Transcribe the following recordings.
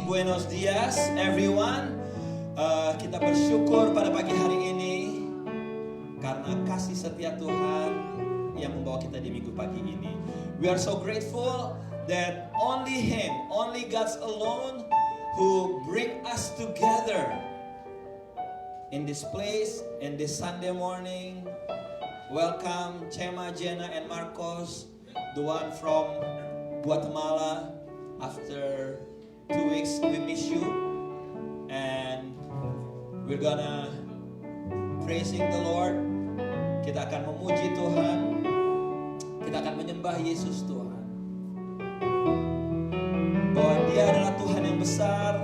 Buenos dias everyone. Kita bersyukur pada pagi hari ini karena kasih setia Tuhan yang membawa kita di minggu pagi ini. We are so grateful that only Him, only God's alone who bring us together in this place, in this Sunday morning. Welcome Chema, Jenna and Marcos, the one from Guatemala. After 2 weeks we miss you, and we're gonna praising the Lord. Kita akan memuji Tuhan, kita akan menyembah Yesus Tuhan, bahwa Dia adalah Tuhan yang besar,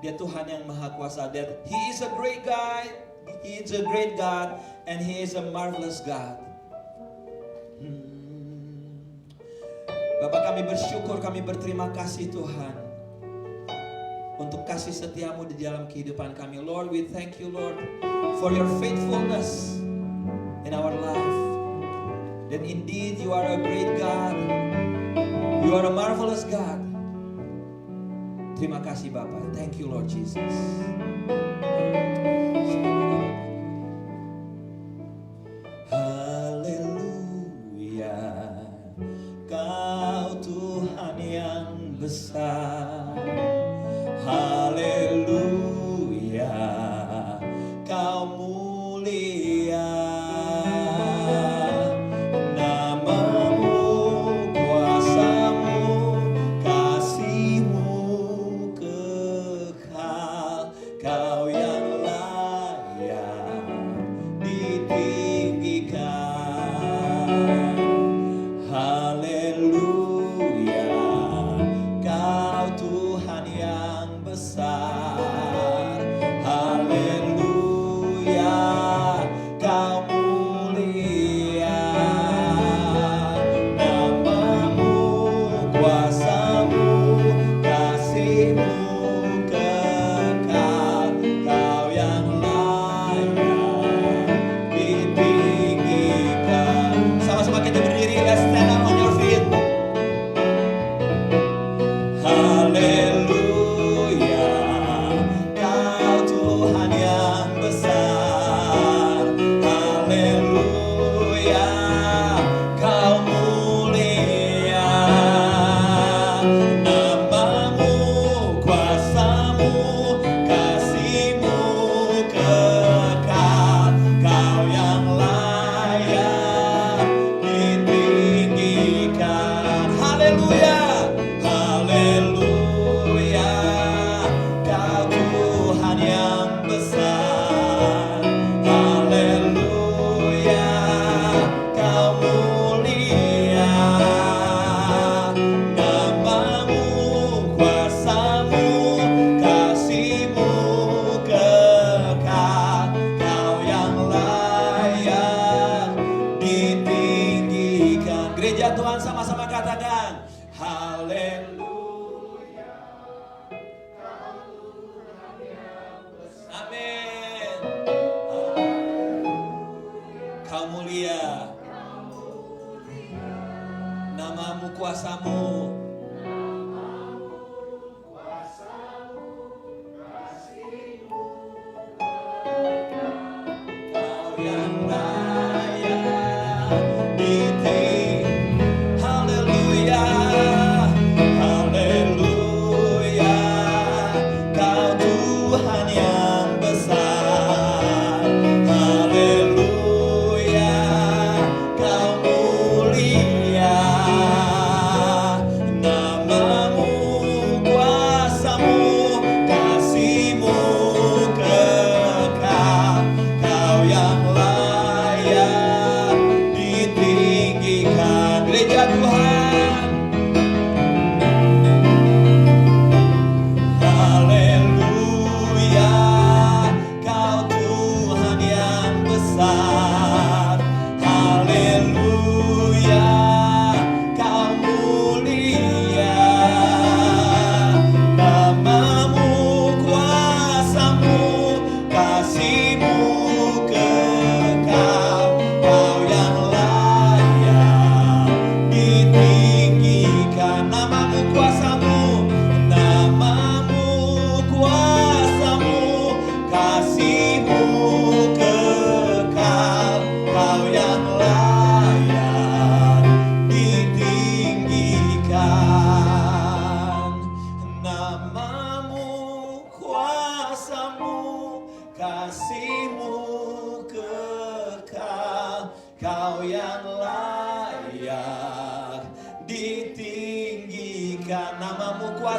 Dia Tuhan yang maha kuasa. That He is a great God, He is a great God, and He is a marvelous God. Bapak, kami bersyukur, kami berterima kasih Tuhan untuk kasih setiamu di dalam kehidupan kami. Lord, we thank you Lord for your faithfulness in our life. That indeed you are a great God, you are a marvelous God. Terima kasih Bapak, thank you Lord Jesus. Besar, haleluya, Kau mulia, namamu, kuasamu, kasihmu kekal, Kau yang layak ditinggikan, haleluya. Kau Tuhan yang besar.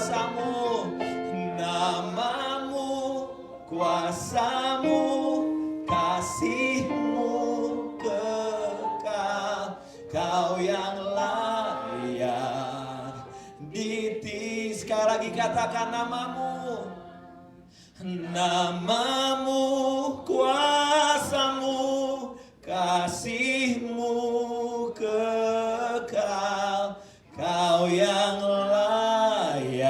kuasamu, namamu, kuasamu, kasihmu kekal. Kau yang layak ditinggi. Sekali lagi katakan namamu, namamu, kuasamu, kasihmu kekal. Kau yang layak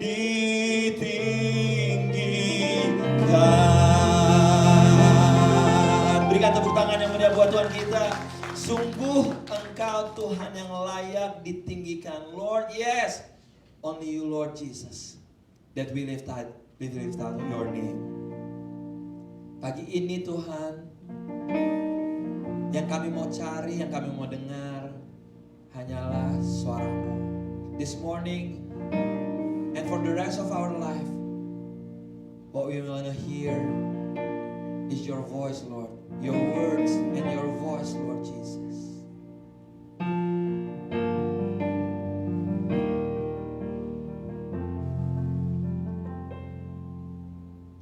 ditinggikan. Berikan tepuk tangan yang meriah buat Tuhan kita. Sungguh Engkau Tuhan yang layak ditinggikan. Lord, yes, only you Lord Jesus, that we lift out your name. Pagi ini Tuhan, yang kami mau cari, yang kami mau dengar hanyalah suara-Mu. This morning and for the rest of our life, what we want to hear is your voice, Lord. Your words and your voice, Lord Jesus.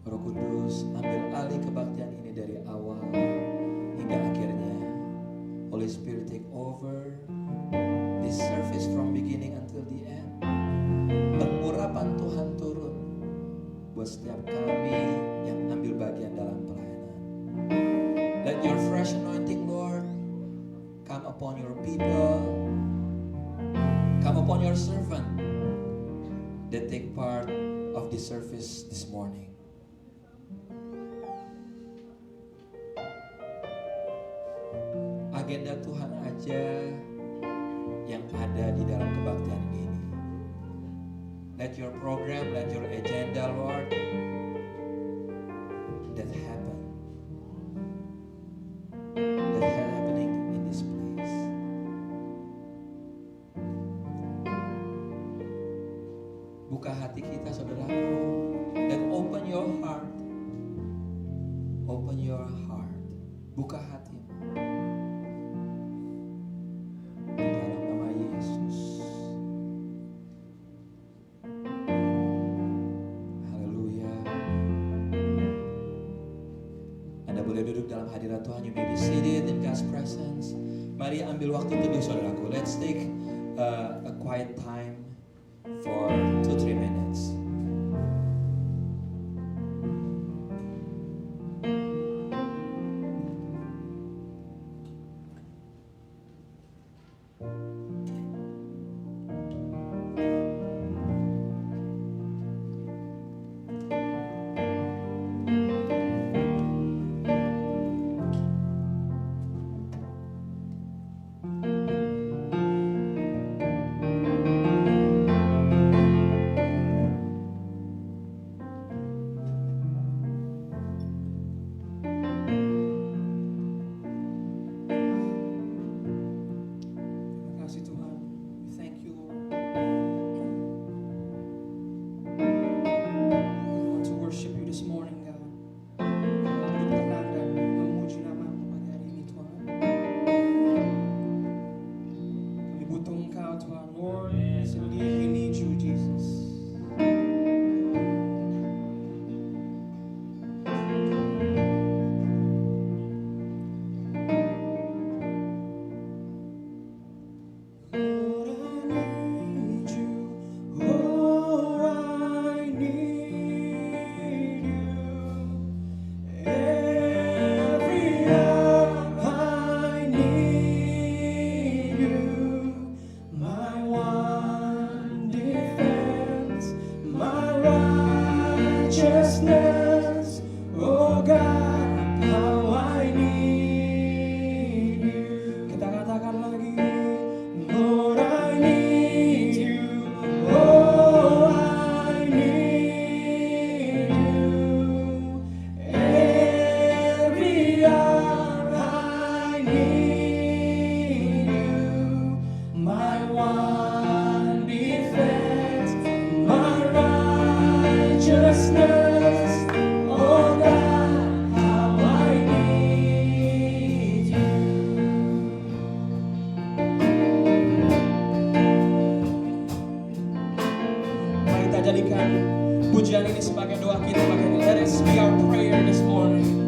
Roh Kudus, ambil alih kebaktian ini dari awal hingga akhirnya. Holy Spirit, take over this service from beginning until the end. Pengurapan Tuhan turun buat setiap kami yang ambil bagian dalam pelayanan. Let your fresh anointing, Lord, come upon your people, come upon your servant that take part of this service this morning. Agenda Tuhan aja yang ada di dalam kebaktian ini. Let your program, let your agenda, Lord, that happen, that happening in this place. Buka hati kita, saudaraku, dan open your heart, buka hati. Dalam nama Yesus. Haleluya. Anda boleh duduk dalam hadirat Tuhan. You may be seated in God's presence. Mari ambil waktu teduh, saudaraku. Let's take a quiet time for 2-3 minutes. Righteousness. kita jadikan pujian ini sebagai doa kita. Let us be our prayer this morning.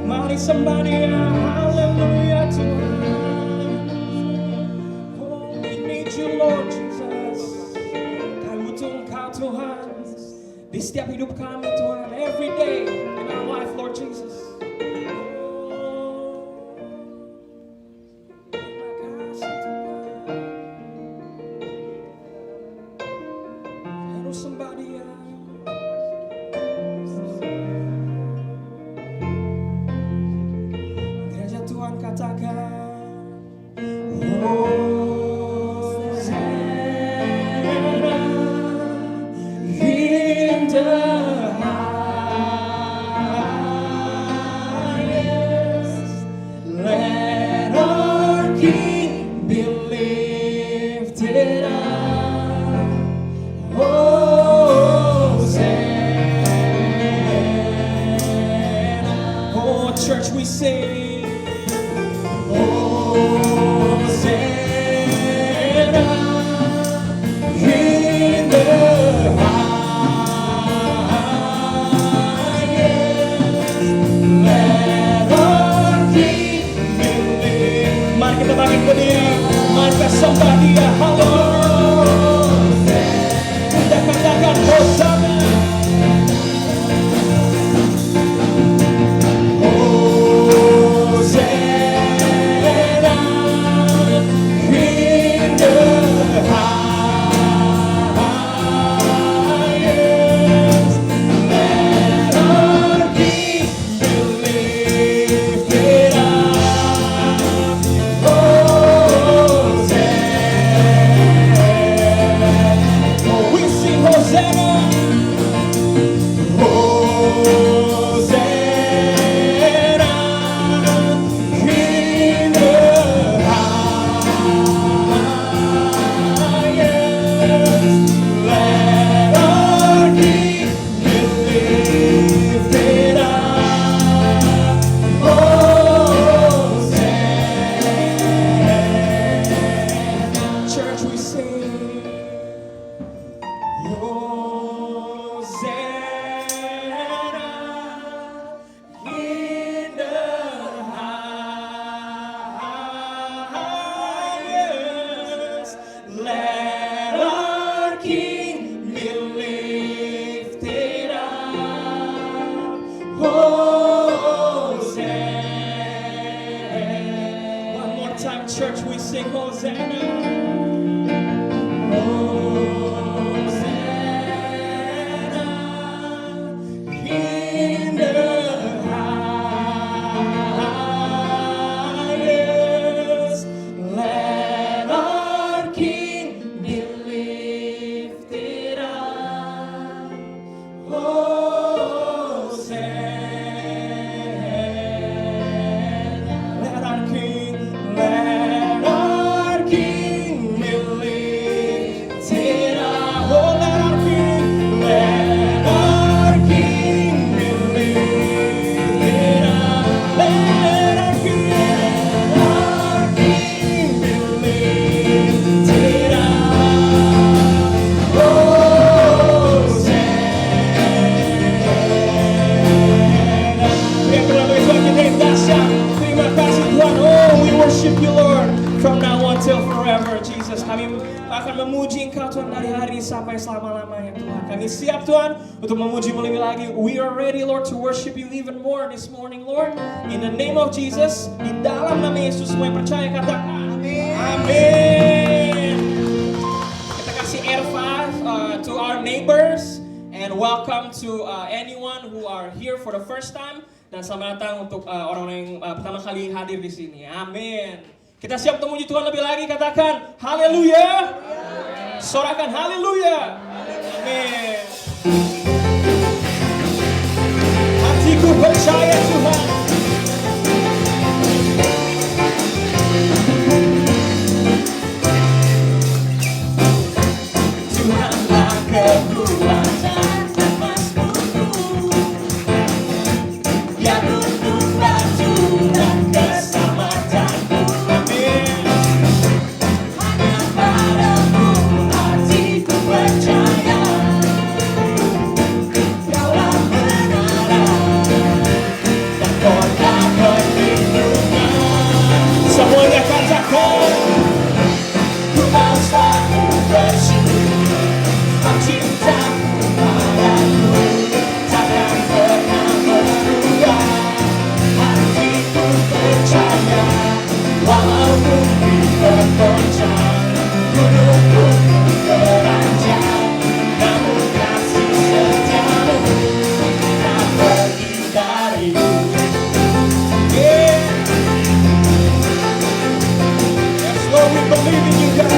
Mari sembah Dia, haleluya Tuhan. Oh, we need you Lord Jesus. Kami butuh Engkau Tuhan di setiap hidup kami Tuhan, every day in our life Lord Jesus. Terima kasih Tuhan. Harus sembah Dia. Tuhan katakan, Hosanna in the highest. Let our King be lifted up. Hosanna. Oh, church, we sing. Sembah Dia, haleluya. Kita katakan Hosanna. Hosanna in the highest. Let our King be lifted up. Hosanna. sing Hosanna. In the highest, let our King be lifted up. Hosanna, let our King be lifted up. Oh, let our King be lifted up. Let our King be lifted up. Terima kasih Tuhan. Oh, we worship you Lord from now on till forever Jesus. Kami akan memuji Engkau Tuhan dari hari ini sampai selama-lamanya Tuhan. Kami siap Tuhan untuk memuji lebih lagi. We are ready Lord to worship you even more this morning Lord. In the name of Jesus, di dalam nama Yesus semua yang percaya katakan amin. Amin. Kita kasih R5 to our neighbors and welcome to anyone who are here for the first time. Dan selamat datang untuk orang-orang yang pertama kali hadir di sini. Amin. Kita siap untuk memuji Tuhan lebih lagi. Katakan haleluya. Sorakan haleluya. Amin. Hatiku percaya Tuhan. Tuhanlah kekuatan. Semuanya katakan, ku mau selalu bersyukur, cintamu padaku takkan pernah berubah. Hatiku percaya, walau bumi bergoncang, gunung pun beranjak, namun kasih setiamu tak pergi dariku. Lord, we believe in you, God.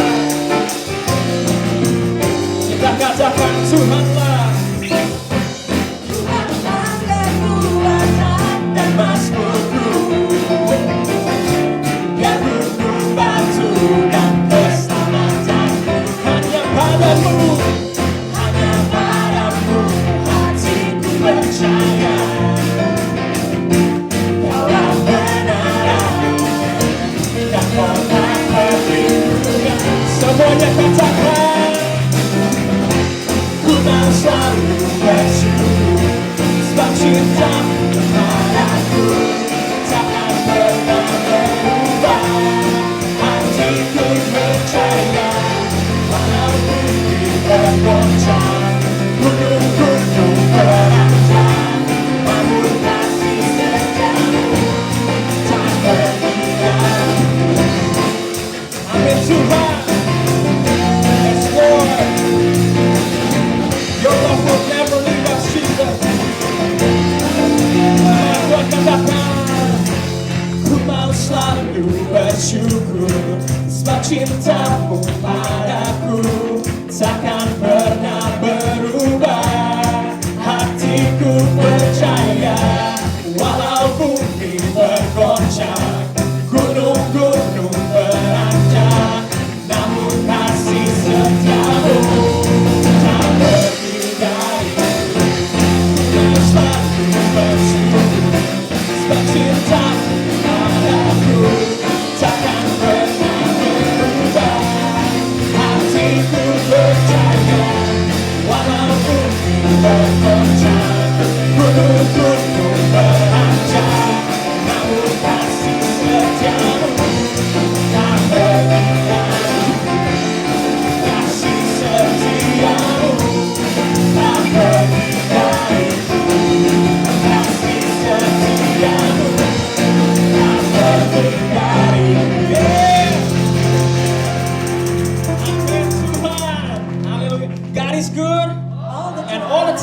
Kita katakan Tuhanlah. Tuhanlah kekuatan dan masmurku. Biar gunung, batu dan keselamatanku hanya padamu. Hanya padamu hatiku percaya. Kaulah benaran dan kota. Semuanya katakan, ku mau selalu bersyukur, sebab cintamu padaku takkan pernah berubah. Hatiku percaya, walau bumi bergoncang, gunung-gunung beranjak, namun kasih setiamu tak pergi dariku. Amin Tuhan.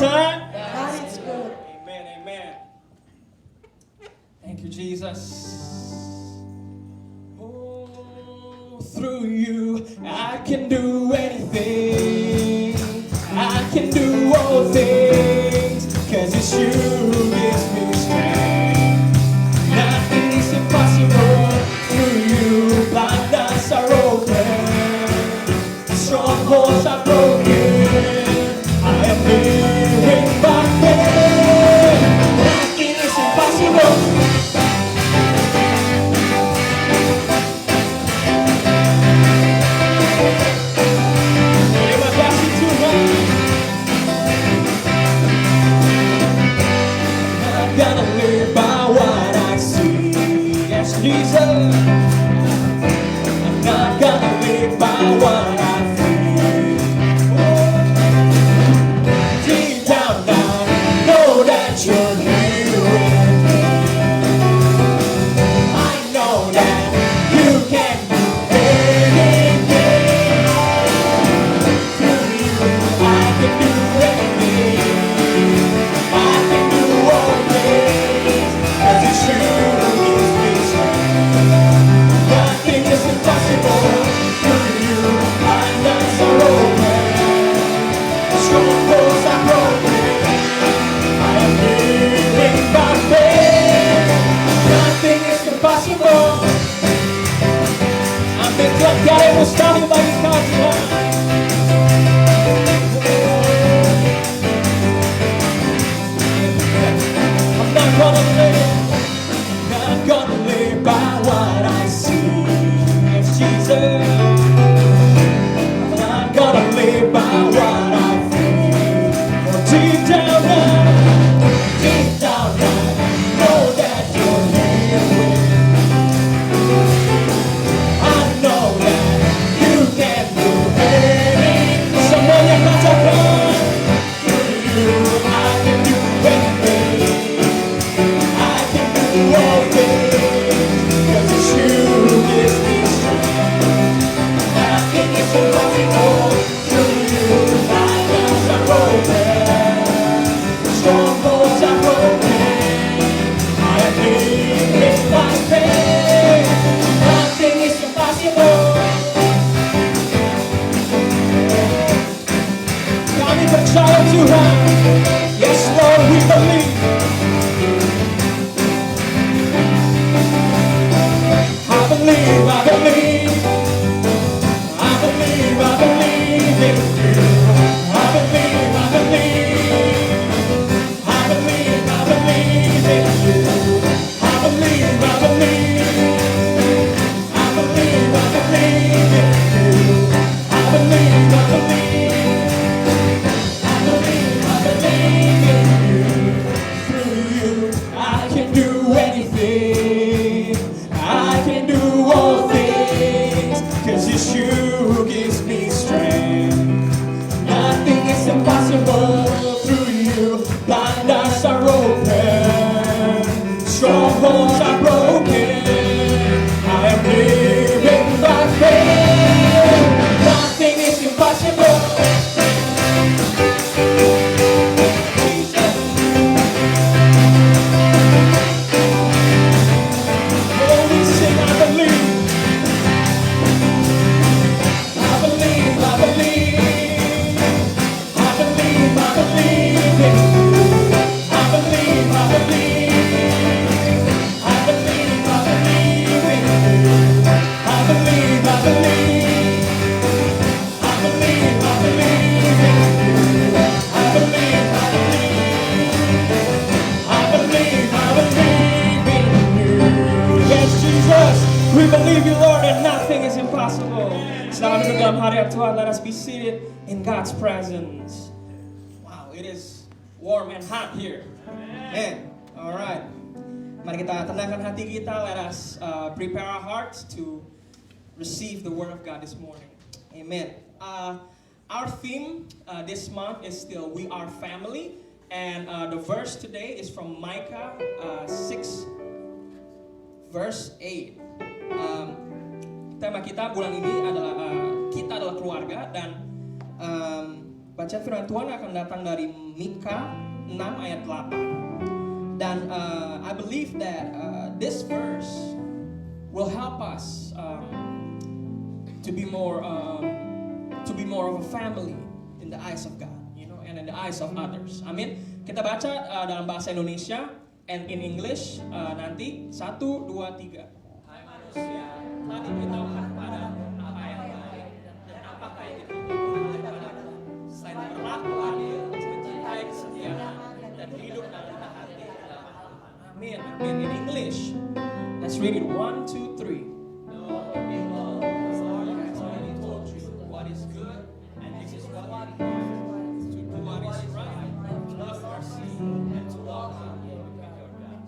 time. God is good. Amen, amen. Thank you, Jesus. Oh, through you, I can do anything. I can do all things, 'cause it's you who gives me strength. Nothing is impossible through you. Blind eyes are open, strongholds are broken. I am living by faith. Nothing is impossible. Terima kasih Tuhan. I'm gonna live by what I see. Yes, Jesus. I'm not gonna live by what I feel. Deep down, I know that you're here with me. I know that you can do anything. Through you, I can do anything. I can do all things, 'cause it's you who gives me strength. Nothing is impossible through you. Blind eyes are open, strongholds are broken. I am living by faith. Nothing is impossible. Ambil Tuhan, tiada yang mustahil bagi kau Tuhan. I'm not gonna live by what I see. Yes, Jesus. I'm not gonna live by what I feel. For deep down, I know that you're here with me. I know that you can do anything. Semuanya katakan, through you I can do anything. I can do all things, 'cause it's you who gives me strength. Nothing is impossible through you. Blind eyes are open, strongholds are broken. I am living by faith. Nothing is impossible. Kami percaya Tuhan. Yes Lord, we believe. I believe, I believe. I believe, I believe in you. I believe, I believe. I believe, I believe in you. I believe, I believe. I believe, I believe in you. I believe, I believe. I believe, I believe in you. Through you, I can do anything. I can do all things, 'cause it's you who gives me strength. Nothing is impossible through you. Blind eyes are open, strongholds are broken. I am living by faith. Nothing is impossible. Oh, we sing, I believe. I believe, I believe. I believe, I believe in you. I believe, I believe. I believe, I believe in you. I believe, I believe. I believe, I believe in you. I believe, I believe. I believe, I believe in you. Yes, Jesus, we believe you, Lord, and nothing is impossible. Selamat duduk dalam hadirat Tuhan. Let us be seated in God's presence. Wow, it is warm and hot here. Man, all right. Mari kita tenangkan hati kita. Let us prepare our hearts to receive the word of God this morning. Amen. Our theme this month is still We Are Family. And the verse today is from Micah 6 verse 8. Tema kita bulan ini adalah kita adalah keluarga, dan bacaan baca firman Tuhan akan datang dari Mika 6 ayat 8. Dan I believe that this verse will help us to be more of a family in the eyes of God, you know, and in the eyes of others. Amin. Kita baca dalam bahasa Indonesia and in English nanti 1, 2, 3. Hai manusia, telah diberitahukan kepadamu apa yang baik dan apakah yang dituntut kepadamu, selain berlaku adil, mencintai kesetiaan dan hidup dalam hati dalam Tuhan. Amin. Amin. In English, let's read it 1, 2, 3. No people, the Lord has already told you what is good, and this is what it is to do what is right, to love mercy, and to walk humbly with your God.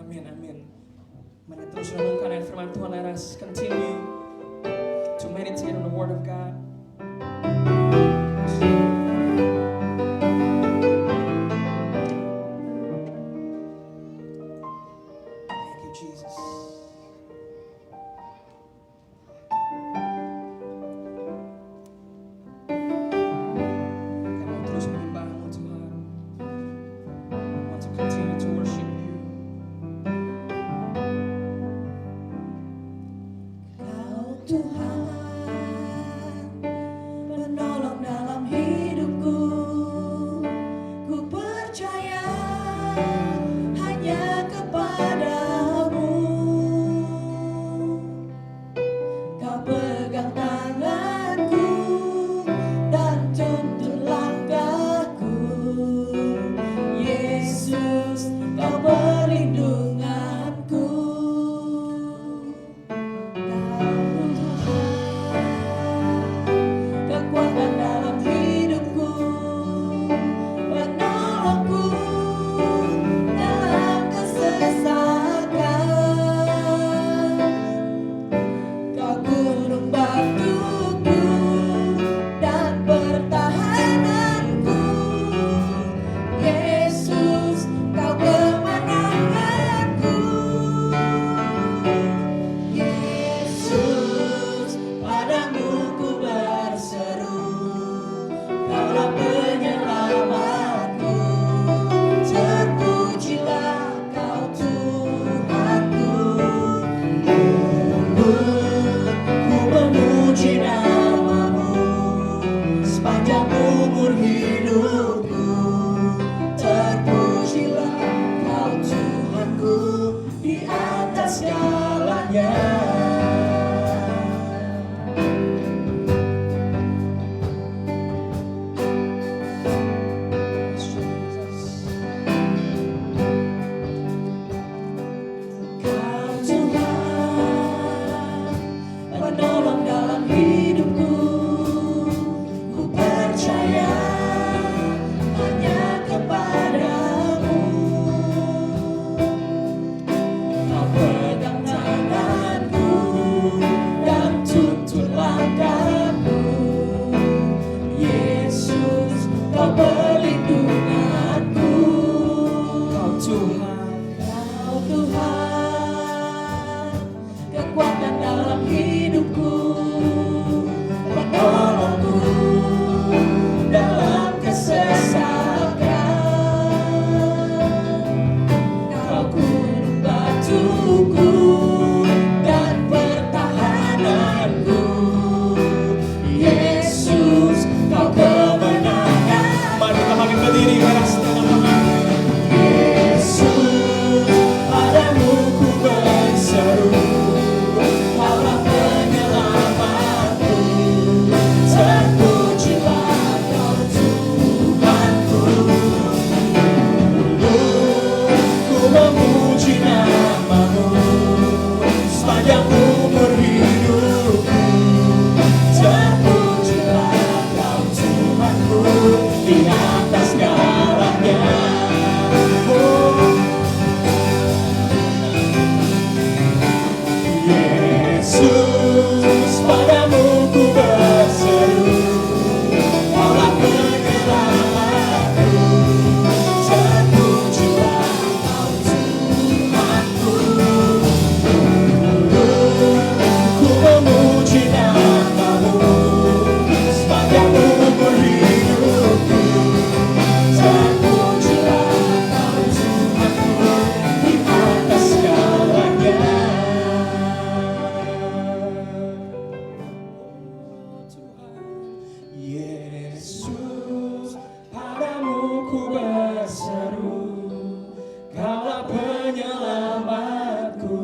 Amin, amin. Mari terus renungkan ayat firman Tuhan. Let us continue to meditate on the Word of God. Thank you, Jesus. Kami mau terus menyembah-Mu Tuhan. We want to continue to worship You. Yesus, padamu ku berseru, Kaulah penyelamatku,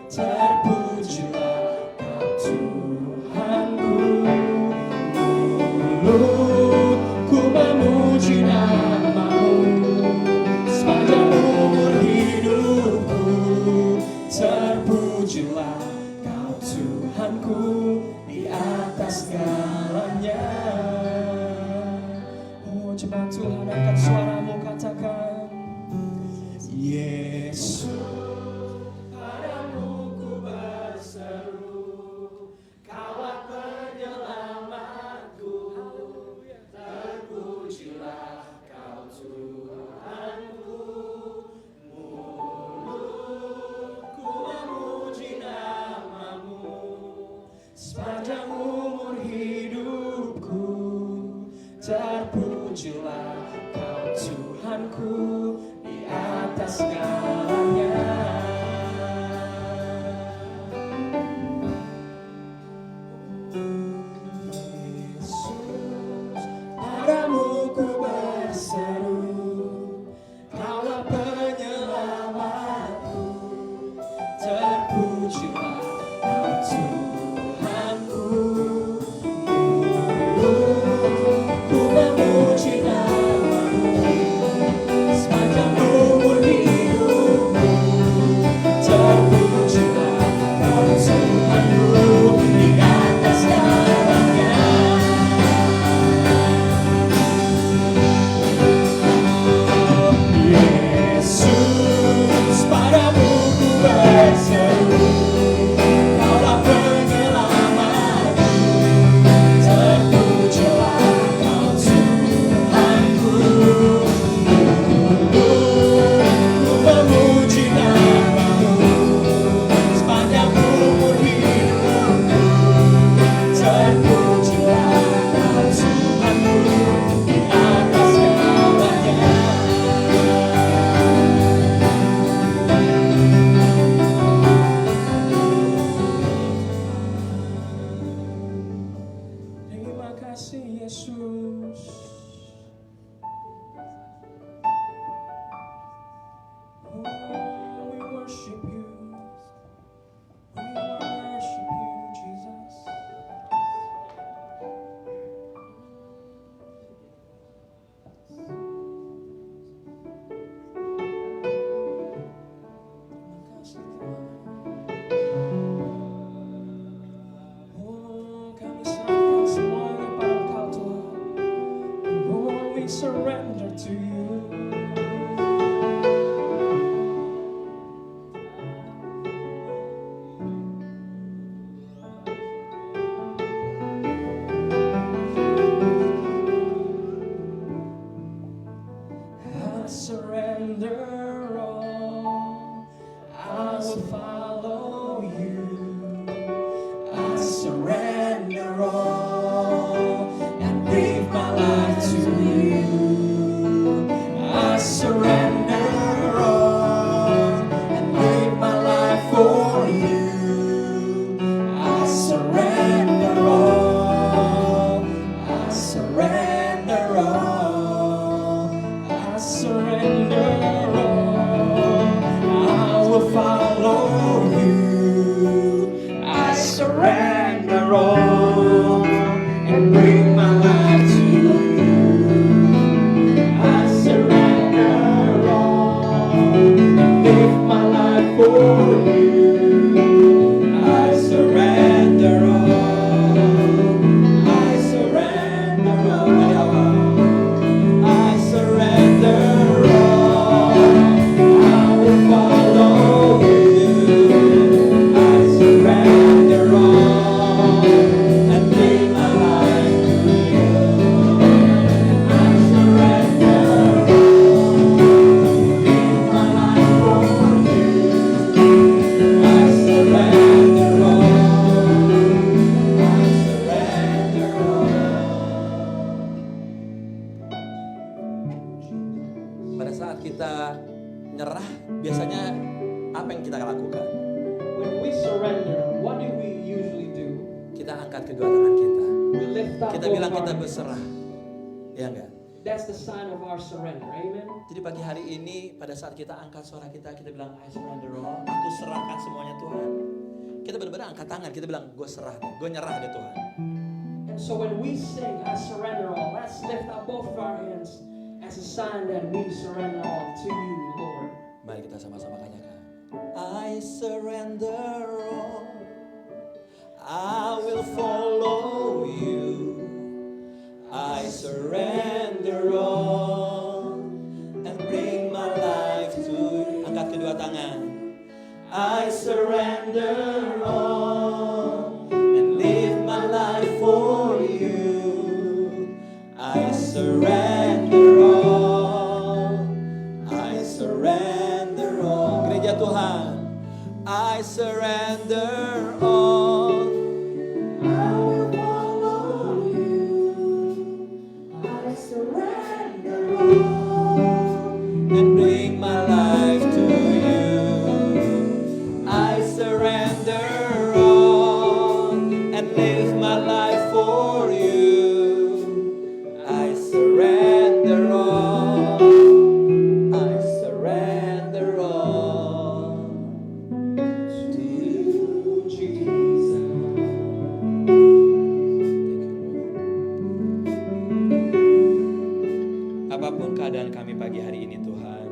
terpujilah Kau Tuhanku. Mulutku memuji nama-Mu, sepanjang umur hidupku, terpujilah Kau Tuhanku di atas segalanya. Oh, coba Tuhan angkat suaramu, katakan, Yesus, padamu ku berseru, Kaulah penyelamatku, terpujilah Kau Tuhanku. Mulutku memuji nama-Mu, sepanjang umur hidupku, terpujilah Kau Tuhanku di atas segalanya. Yesus, padamu ku berseru, Kaulah penyelamatku, terpujilah Kau Tuhanku. Mulutku memuji nama-Mu, sepanjang umur hidupku, terpujilah Kau Tuhanku di atas segalanya. Yesus, padamu ku berseru, Kaulah penyelamatku, terpujilah Kau Tuhanku. Mulutku memuji nama-Mu, sepanjang umur hidupku, terpujilah Kau Tuhanku di atas segalanya. Terima kasih Yesus. Oh, we worship you. We worship you, Jesus. Terima kasih Tuhan. Oh, kami serahkan semuanya pada Engkau Tuhan. Oh, we surrender to you. I surrender all, I will follow you. I surrender all and give my life to you. I surrender all and give my life for you. I surrender all. I surrender all. I surrender all. I will follow you. I surrender all and bring my life to you. I surrender all and give my life for you. I surrender all. I surrender all. I surrender all. I will follow you. I surrender all and give my life to you. I surrender all, give my life for you. I surrender all. I surrender all. Pada saat kita nyerah, biasanya apa yang kita lakukan? When we surrender, what do we usually do? Kita angkat kedua tangan kita. We lift lift up Kita both bilang of kita our hands. berserah. Ya enggak? That's the sign of our surrender. Amen. Jadi pagi hari ini pada saat kita angkat suara kita bilang I surrender all. Aku serahkan semuanya Tuhan. Kita benar-benar angkat tangan, kita bilang gue serah deh, gue nyerah deh Tuhan. And so when we sing I surrender all, let's lift up both of our hands as a sign that we surrender all to you, Lord. Mari kita sama-sama katakan. I surrender all. I will follow you. I surrender all and bring my life to you. Angkat kedua tangan. I surrender all and live my life for you. I surrender all. I surrender all. Gereja Tuhan. I surrender all. I will follow you. I surrender all and bring my life to you. I surrender all and live my life for you. I surrender all. I surrender all to you, Jesus. Apapun keadaan kami pagi hari ini Tuhan,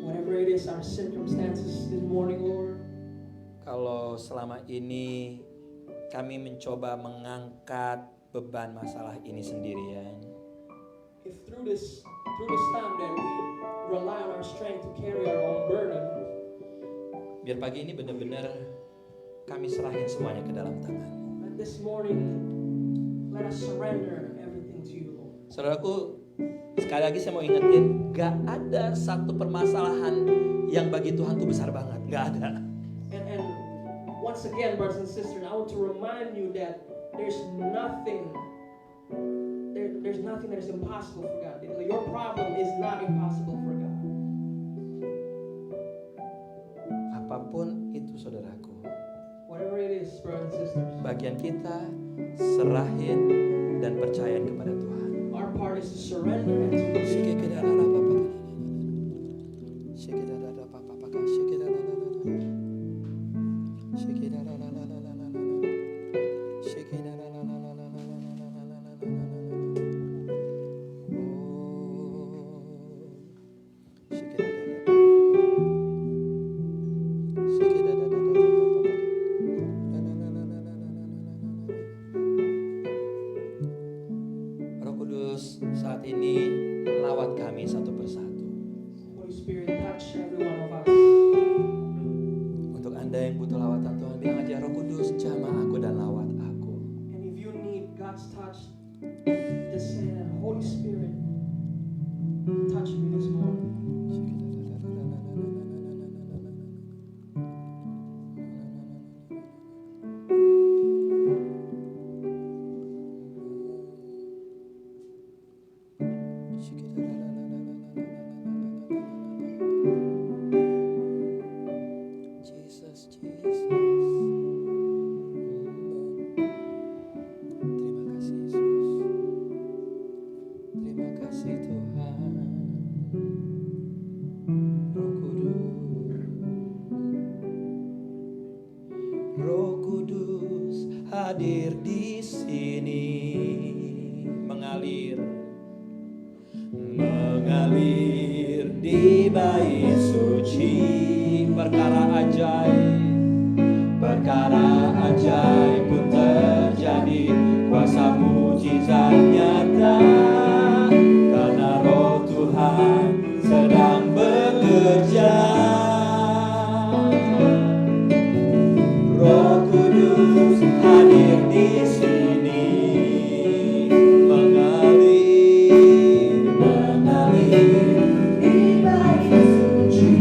Whatever it is our circumstances this morning, Lord. kalau selama ini kami mencoba mengangkat beban masalah ini sendirian, If through this time that we rely on our strength to carry our own burden, biar pagi ini benar-benar kami serahin semuanya ke dalam tangan. let this morning let us surrender everything to you, Lord. Saudaraku, sekali lagi saya mau ingetin, gak ada satu permasalahan yang bagi Tuhan tuh besar banget, gak ada. And once again, brothers and sisters, I want to remind you that there's nothing that is impossible for God. Your problem is not impossible for God. Apapun itu saudaraku, Whatever it is, brothers and sisters, bagian kita serahin dan percayain kepada Tuhan. our part is to surrender and to believe. Roh Kudus, saat ini lawat kami satu persatu. Holy Spirit, touch every one of us. Untuk Anda yang butuh lawatan Tuhan, bilang aja Roh Kudus, jamah aku dan lawat aku. And if you need God's touch, just say that, Holy Spirit, touch me this morning. Jesus, Jesus. Terima kasih Yesus. Terima kasih Tuhan. Roh Kudus. Roh Kudus hadir di sini. Mengalir di bait suci. Perkara ajaib pun terjadi, kuasa mujizat nyata, karena Roh Tuhan sedang bekerja. Roh Kudus hadir di sini, mengalir di bait suci.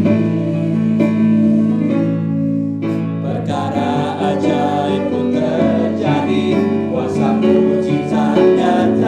Perkara ajaib pun terjadi, kuasa mujizat nyata.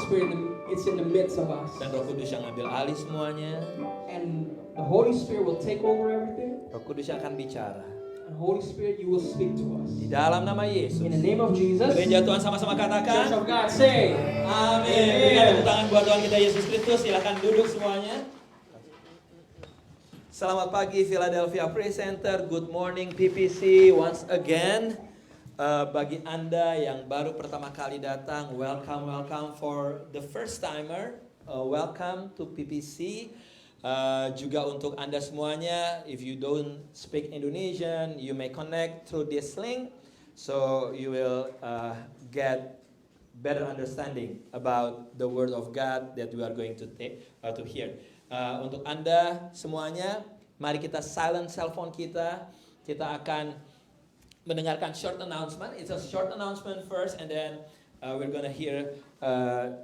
Spirit is in the midst of us. Dan Roh Kudus yang ambil alih semuanya. And the Holy Spirit will take over everything. Roh Kudus yang akan bicara. And Holy Spirit, you will speak to us. Di dalam nama Yesus. In the name of Jesus. Gereja Tuhan sama-sama Church katakan. of God, say. Amin. Berikan tepuk tangan buat Tuhan kita Yesus Kristus. Silakan duduk semuanya. Selamat pagi Philadelphia Praise Center. Good morning PPC once again. Bagi Anda yang baru pertama kali datang, welcome for the first timer. Welcome to PPC. Juga untuk Anda semuanya, if you don't speak Indonesian, you may connect through this link, so you will get better understanding about the Word of God that we are going to hear. Untuk Anda semuanya, mari kita silent cell phone kita. Kita akan mendengarkan short announcement. It's a short announcement first, and then we're gonna hear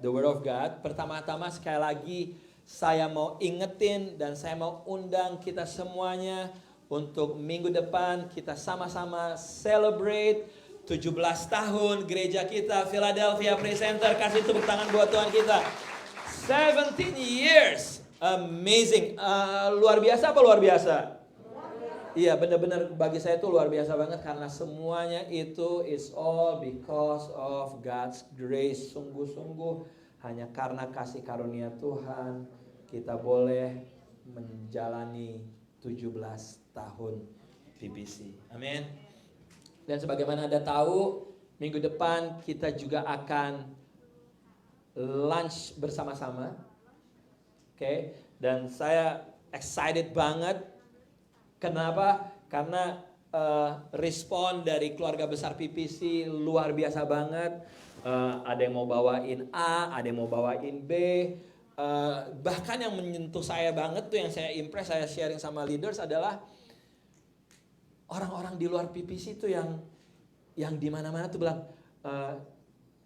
the Word of God. Pertama-tama sekali lagi saya mau ingetin dan saya mau undang kita semuanya untuk minggu depan kita sama-sama celebrate 17 tahun gereja kita Philadelphia Praise Center. Kasih tepuk tangan buat Tuhan kita. 17 years. Amazing. Luar biasa apa luar biasa? Iya, benar-benar bagi saya itu luar biasa banget karena semuanya itu is all because of God's grace. Sungguh-sungguh hanya karena kasih karunia Tuhan kita boleh menjalani 17 tahun PPC. Amin. Dan sebagaimana Anda tahu, minggu depan kita juga akan lunch bersama-sama. Oke, dan saya excited banget. Kenapa? Karena respon dari keluarga besar PPC luar biasa banget. Ada yang mau bawain A, ada yang mau bawain B. Bahkan yang menyentuh saya banget tuh, yang saya impress, saya sharing sama leaders adalah orang-orang di luar PPC tuh yang di mana-mana tuh bilang,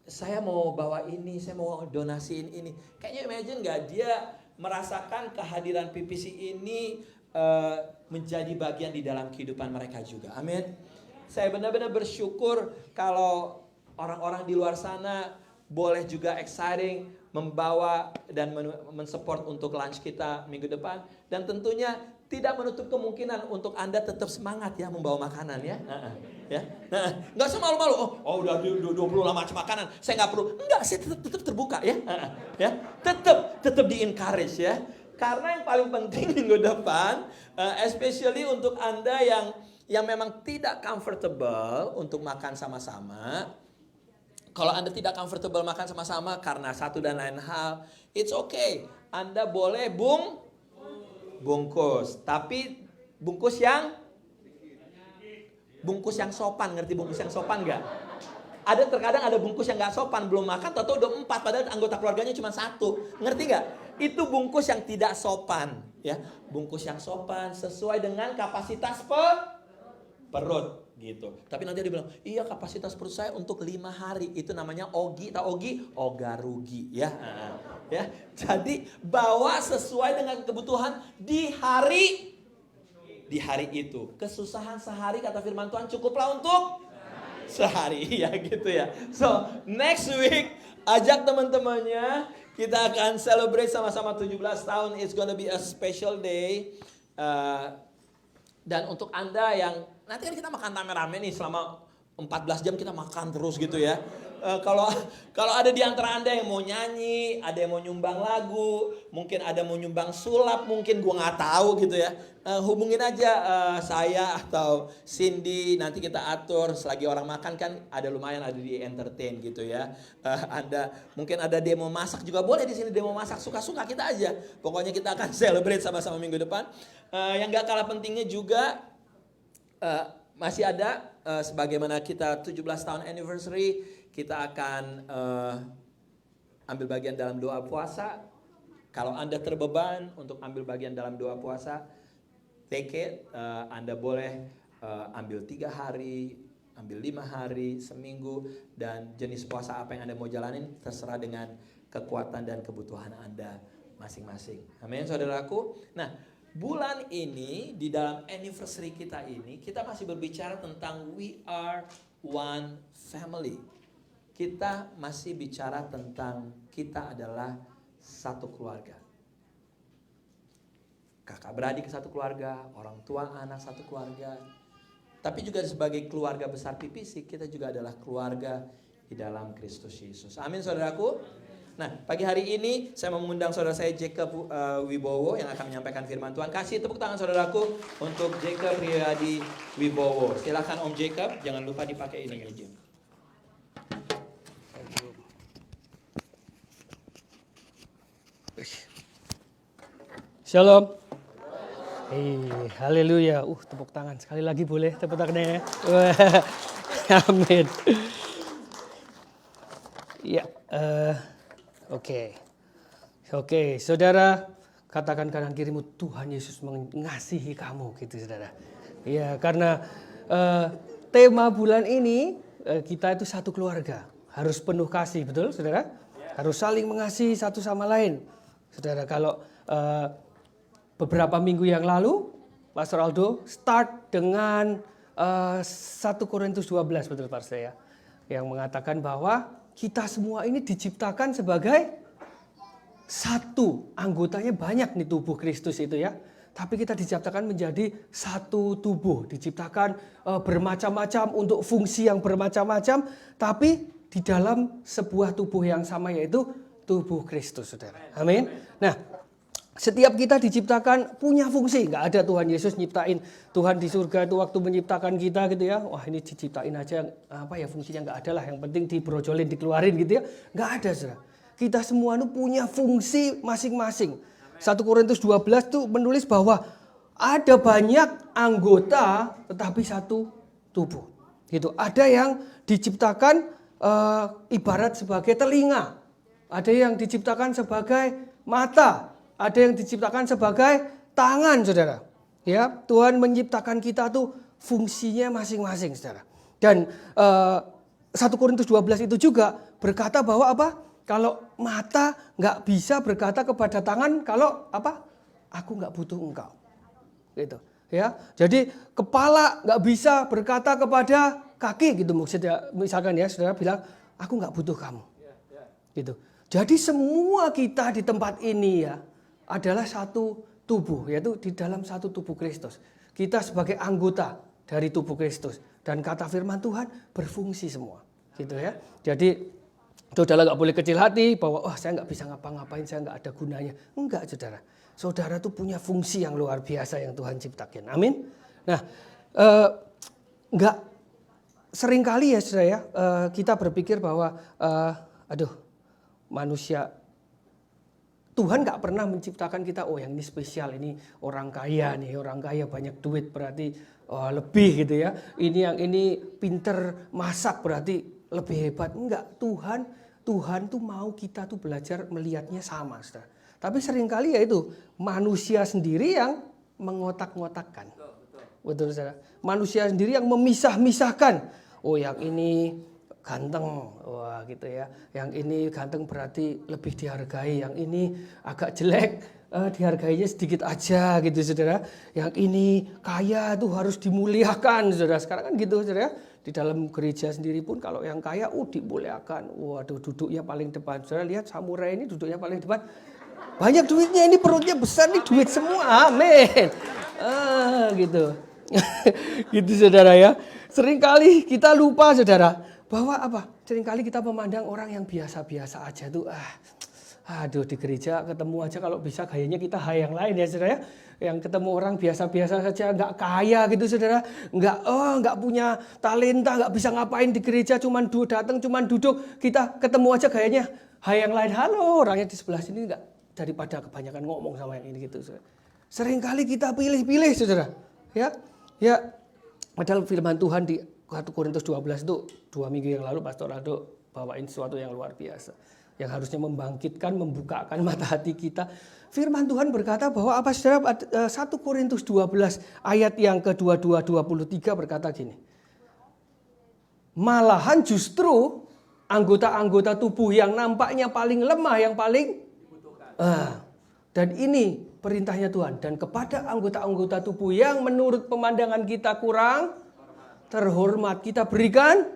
saya mau bawa ini, saya mau donasiin ini. Kayaknya imagine gak dia merasakan kehadiran PPC ini menjadi bagian di dalam kehidupan mereka juga. Amin. Saya benar-benar bersyukur kalau orang-orang di luar sana boleh juga exciting membawa dan mensupport untuk lunch kita minggu depan. Dan tentunya tidak menutup kemungkinan untuk Anda tetap semangat ya membawa makanan ya. Nggak usah malu-malu. Oh udah 20 macam makanan, saya nggak perlu. Enggak, saya tetap terbuka ya. Tetap di-encourage ya. Karena yang paling penting minggu depan, especially untuk Anda yang memang tidak comfortable untuk makan sama-sama. Kalau Anda tidak comfortable makan sama-sama karena satu dan lain hal, it's okay. Anda boleh bungkus. Tapi bungkus yang sopan. Ngerti bungkus yang sopan nggak? Terkadang ada bungkus yang nggak sopan, belum makan, atau udah 4, padahal anggota keluarganya cuma 1. Ngerti nggak? Itu bungkus yang tidak sopan, ya. Bungkus yang sopan sesuai dengan kapasitas perut, gitu. Tapi nanti dia bilang, iya kapasitas perut saya untuk 5 hari. Itu namanya ogi, tahu ogi? Ogarugi, ya. Ya. Jadi bawa sesuai dengan kebutuhan di hari itu. Kesusahan sehari kata firman Tuhan cukuplah untuk sehari ya gitu ya. So next week ajak teman-temannya, kita akan celebrate sama-sama 17 tahun. It's gonna be a special day. Dan untuk Anda yang nanti kan kita makan rame-rame nih selama 14 jam kita makan terus gitu ya. Kalau ada di antara Anda yang mau nyanyi, ada yang mau nyumbang lagu, mungkin ada mau nyumbang sulap, mungkin gua nggak tahu gitu ya. Hubungin aja saya atau Cindy, nanti kita atur selagi orang makan kan lumayan ada di entertain gitu ya. Anda mungkin ada demo masak juga boleh di sini, demo masak suka-suka kita aja. Pokoknya kita akan celebrate sama-sama minggu depan. Yang gak kalah pentingnya juga masih ada sebagaimana kita 17 tahun anniversary, kita akan ambil bagian dalam doa puasa. Kalau Anda terbeban untuk ambil bagian dalam doa puasa, take it. Anda boleh ambil 3 hari, ambil 5 hari, seminggu, dan jenis puasa apa yang Anda mau jalanin terserah dengan kekuatan dan kebutuhan Anda masing-masing. Amin, saudaraku. Nah, bulan ini di dalam anniversary kita ini kita masih berbicara tentang we are one family. kita masih bicara tentang kita adalah satu keluarga. Kakak beradik satu keluarga, orang tua anak satu keluarga. Tapi juga sebagai keluarga besar PPC, kita juga adalah keluarga di dalam Kristus Yesus. Amin saudaraku. Nah, pagi hari ini saya mengundang saudara saya Jacob Wibowo yang akan menyampaikan firman Tuhan. Kasih tepuk tangan saudaraku untuk Jacob Riyadi Wibowo. Silakan Om Jacob, jangan lupa dipakai ini meja. Shalom. Haleluya. Tepuk tangan sekali lagi boleh tepuk tangannya. Amin. Ya, Oke, saudara, katakan kanan kirimu, Tuhan Yesus mengasihi kamu, gitu saudara. Ya, karena tema bulan ini kita itu satu keluarga, harus penuh kasih, betul saudara? Harus saling mengasihi satu sama lain. Saudara, kalau beberapa minggu yang lalu, Pastor Aldo start dengan 1 Korintus 12, betul Pak saya, yang mengatakan bahwa kita semua ini diciptakan sebagai satu. Anggotanya banyak nih tubuh Kristus itu ya. Tapi kita diciptakan menjadi satu tubuh. Diciptakan bermacam-macam untuk fungsi yang bermacam-macam. Tapi di dalam sebuah tubuh yang sama, yaitu tubuh Kristus, saudara. Amin. Nah, setiap kita diciptakan punya fungsi. Nggak ada Tuhan Yesus nyiptain. Tuhan di surga itu waktu menciptakan kita gitu ya. Wah, ini diciptain aja, fungsinya nggak ada lah. Yang penting dibrojolin, dikeluarin gitu ya. Nggak ada, saudara. Kita semua itu punya fungsi masing-masing. 1 Korintus 12 itu menulis bahwa ada banyak anggota tetapi satu tubuh. Gitu. Ada yang diciptakan ibarat sebagai telinga. Ada yang diciptakan sebagai mata. Ada yang diciptakan sebagai tangan, saudara. Ya, Tuhan menciptakan kita tuh fungsinya masing-masing, saudara. Dan 1 Korintus 12 itu juga berkata bahwa apa? Kalau mata nggak bisa berkata kepada tangan, kalau apa? Aku nggak butuh engkau. Gitu. Ya, jadi kepala nggak bisa berkata kepada kaki, gitu maksudnya. Misalkan ya, saudara bilang, aku nggak butuh kamu. Gitu. Jadi semua kita di tempat ini ya adalah satu tubuh, yaitu di dalam satu tubuh Kristus. Kita sebagai anggota dari tubuh Kristus, dan kata firman Tuhan berfungsi semua, gitu ya. Jadi saudara nggak boleh kecil hati bahwa saya nggak bisa ngapa-ngapain, saya nggak ada gunanya. Enggak, saudara. Saudara tuh punya fungsi yang luar biasa yang Tuhan ciptakan. Amin. Nah, nggak seringkali ya saudara ya, kita berpikir bahwa manusia, Tuhan gak pernah menciptakan kita, yang ini spesial, ini orang kaya nih, orang kaya banyak duit berarti lebih gitu ya. Ini yang ini pinter masak berarti lebih hebat. Enggak, Tuhan tuh mau kita tuh belajar melihatnya sama, saudara. Tapi seringkali ya itu manusia sendiri yang mengotak-ngotakkan. Betul, saudara. Manusia sendiri yang memisah-misahkan. Yang ini ganteng, wah gitu ya. Yang ini ganteng berarti lebih dihargai. Yang ini agak jelek, dihargainya sedikit aja gitu, saudara. Yang ini kaya tuh harus dimuliakan, saudara. Sekarang kan gitu, saudara. Di dalam gereja sendiri pun kalau yang kaya, dimuliakan. Waduh, duduknya paling depan. Saudara lihat samurai ini duduknya paling depan. Banyak duitnya, ini perutnya besar, nih duit semua, amin. Gitu. Gitu, saudara ya. Seringkali kita lupa, saudara, bahwa apa? Seringkali kita memandang orang yang biasa-biasa aja tuh, di gereja ketemu aja kalau bisa gayanya kita yang lain ya, saudara ya. Yang ketemu orang biasa-biasa saja, nggak kaya gitu, saudara. Nggak punya talenta, nggak bisa ngapain di gereja, cuman datang, cuman duduk. Kita ketemu aja gayanya yang lain. Halo, orangnya di sebelah sini nggak, daripada kebanyakan ngomong sama yang ini gitu, saudara. Seringkali kita pilih-pilih, saudara. Ya. Padahal firman Tuhan di 1 Korintus 12 itu 2 minggu yang lalu Pastor Aldo bawain sesuatu yang luar biasa. Yang harusnya membangkitkan, membukakan mata hati kita. Firman Tuhan berkata bahwa apa, saudara? 1 Korintus 12 ayat yang ke-22-23 berkata gini. Malahan justru anggota-anggota tubuh yang nampaknya paling lemah, yang paling dan ini perintahnya Tuhan. Dan kepada anggota-anggota tubuh yang menurut pemandangan kita kurang terhormat, kita berikan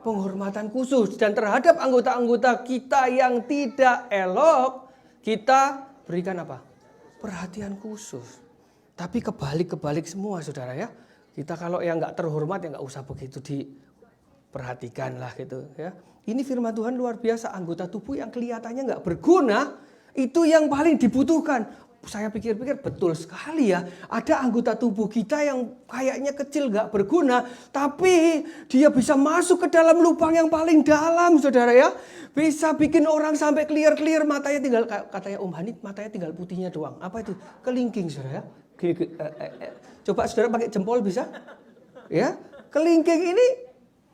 penghormatan khusus. Dan terhadap anggota-anggota kita yang tidak elok, kita berikan apa? Perhatian khusus. Tapi kebalik semua saudara ya. Kita kalau yang nggak terhormat ya nggak usah begitu diperhatikan lah gitu ya. Ini firman Tuhan luar biasa. Anggota tubuh yang kelihatannya nggak berguna, itu yang paling dibutuhkan. Saya pikir-pikir betul sekali ya. Ada anggota tubuh kita yang kayaknya kecil gak berguna. Tapi dia bisa masuk ke dalam lubang yang paling dalam saudara ya. Bisa bikin orang sampai clear matanya tinggal, katanya Om Hani, matanya tinggal putihnya doang. Apa itu? Kelingking saudara ya. Coba saudara pakai jempol bisa? Ya, kelingking ini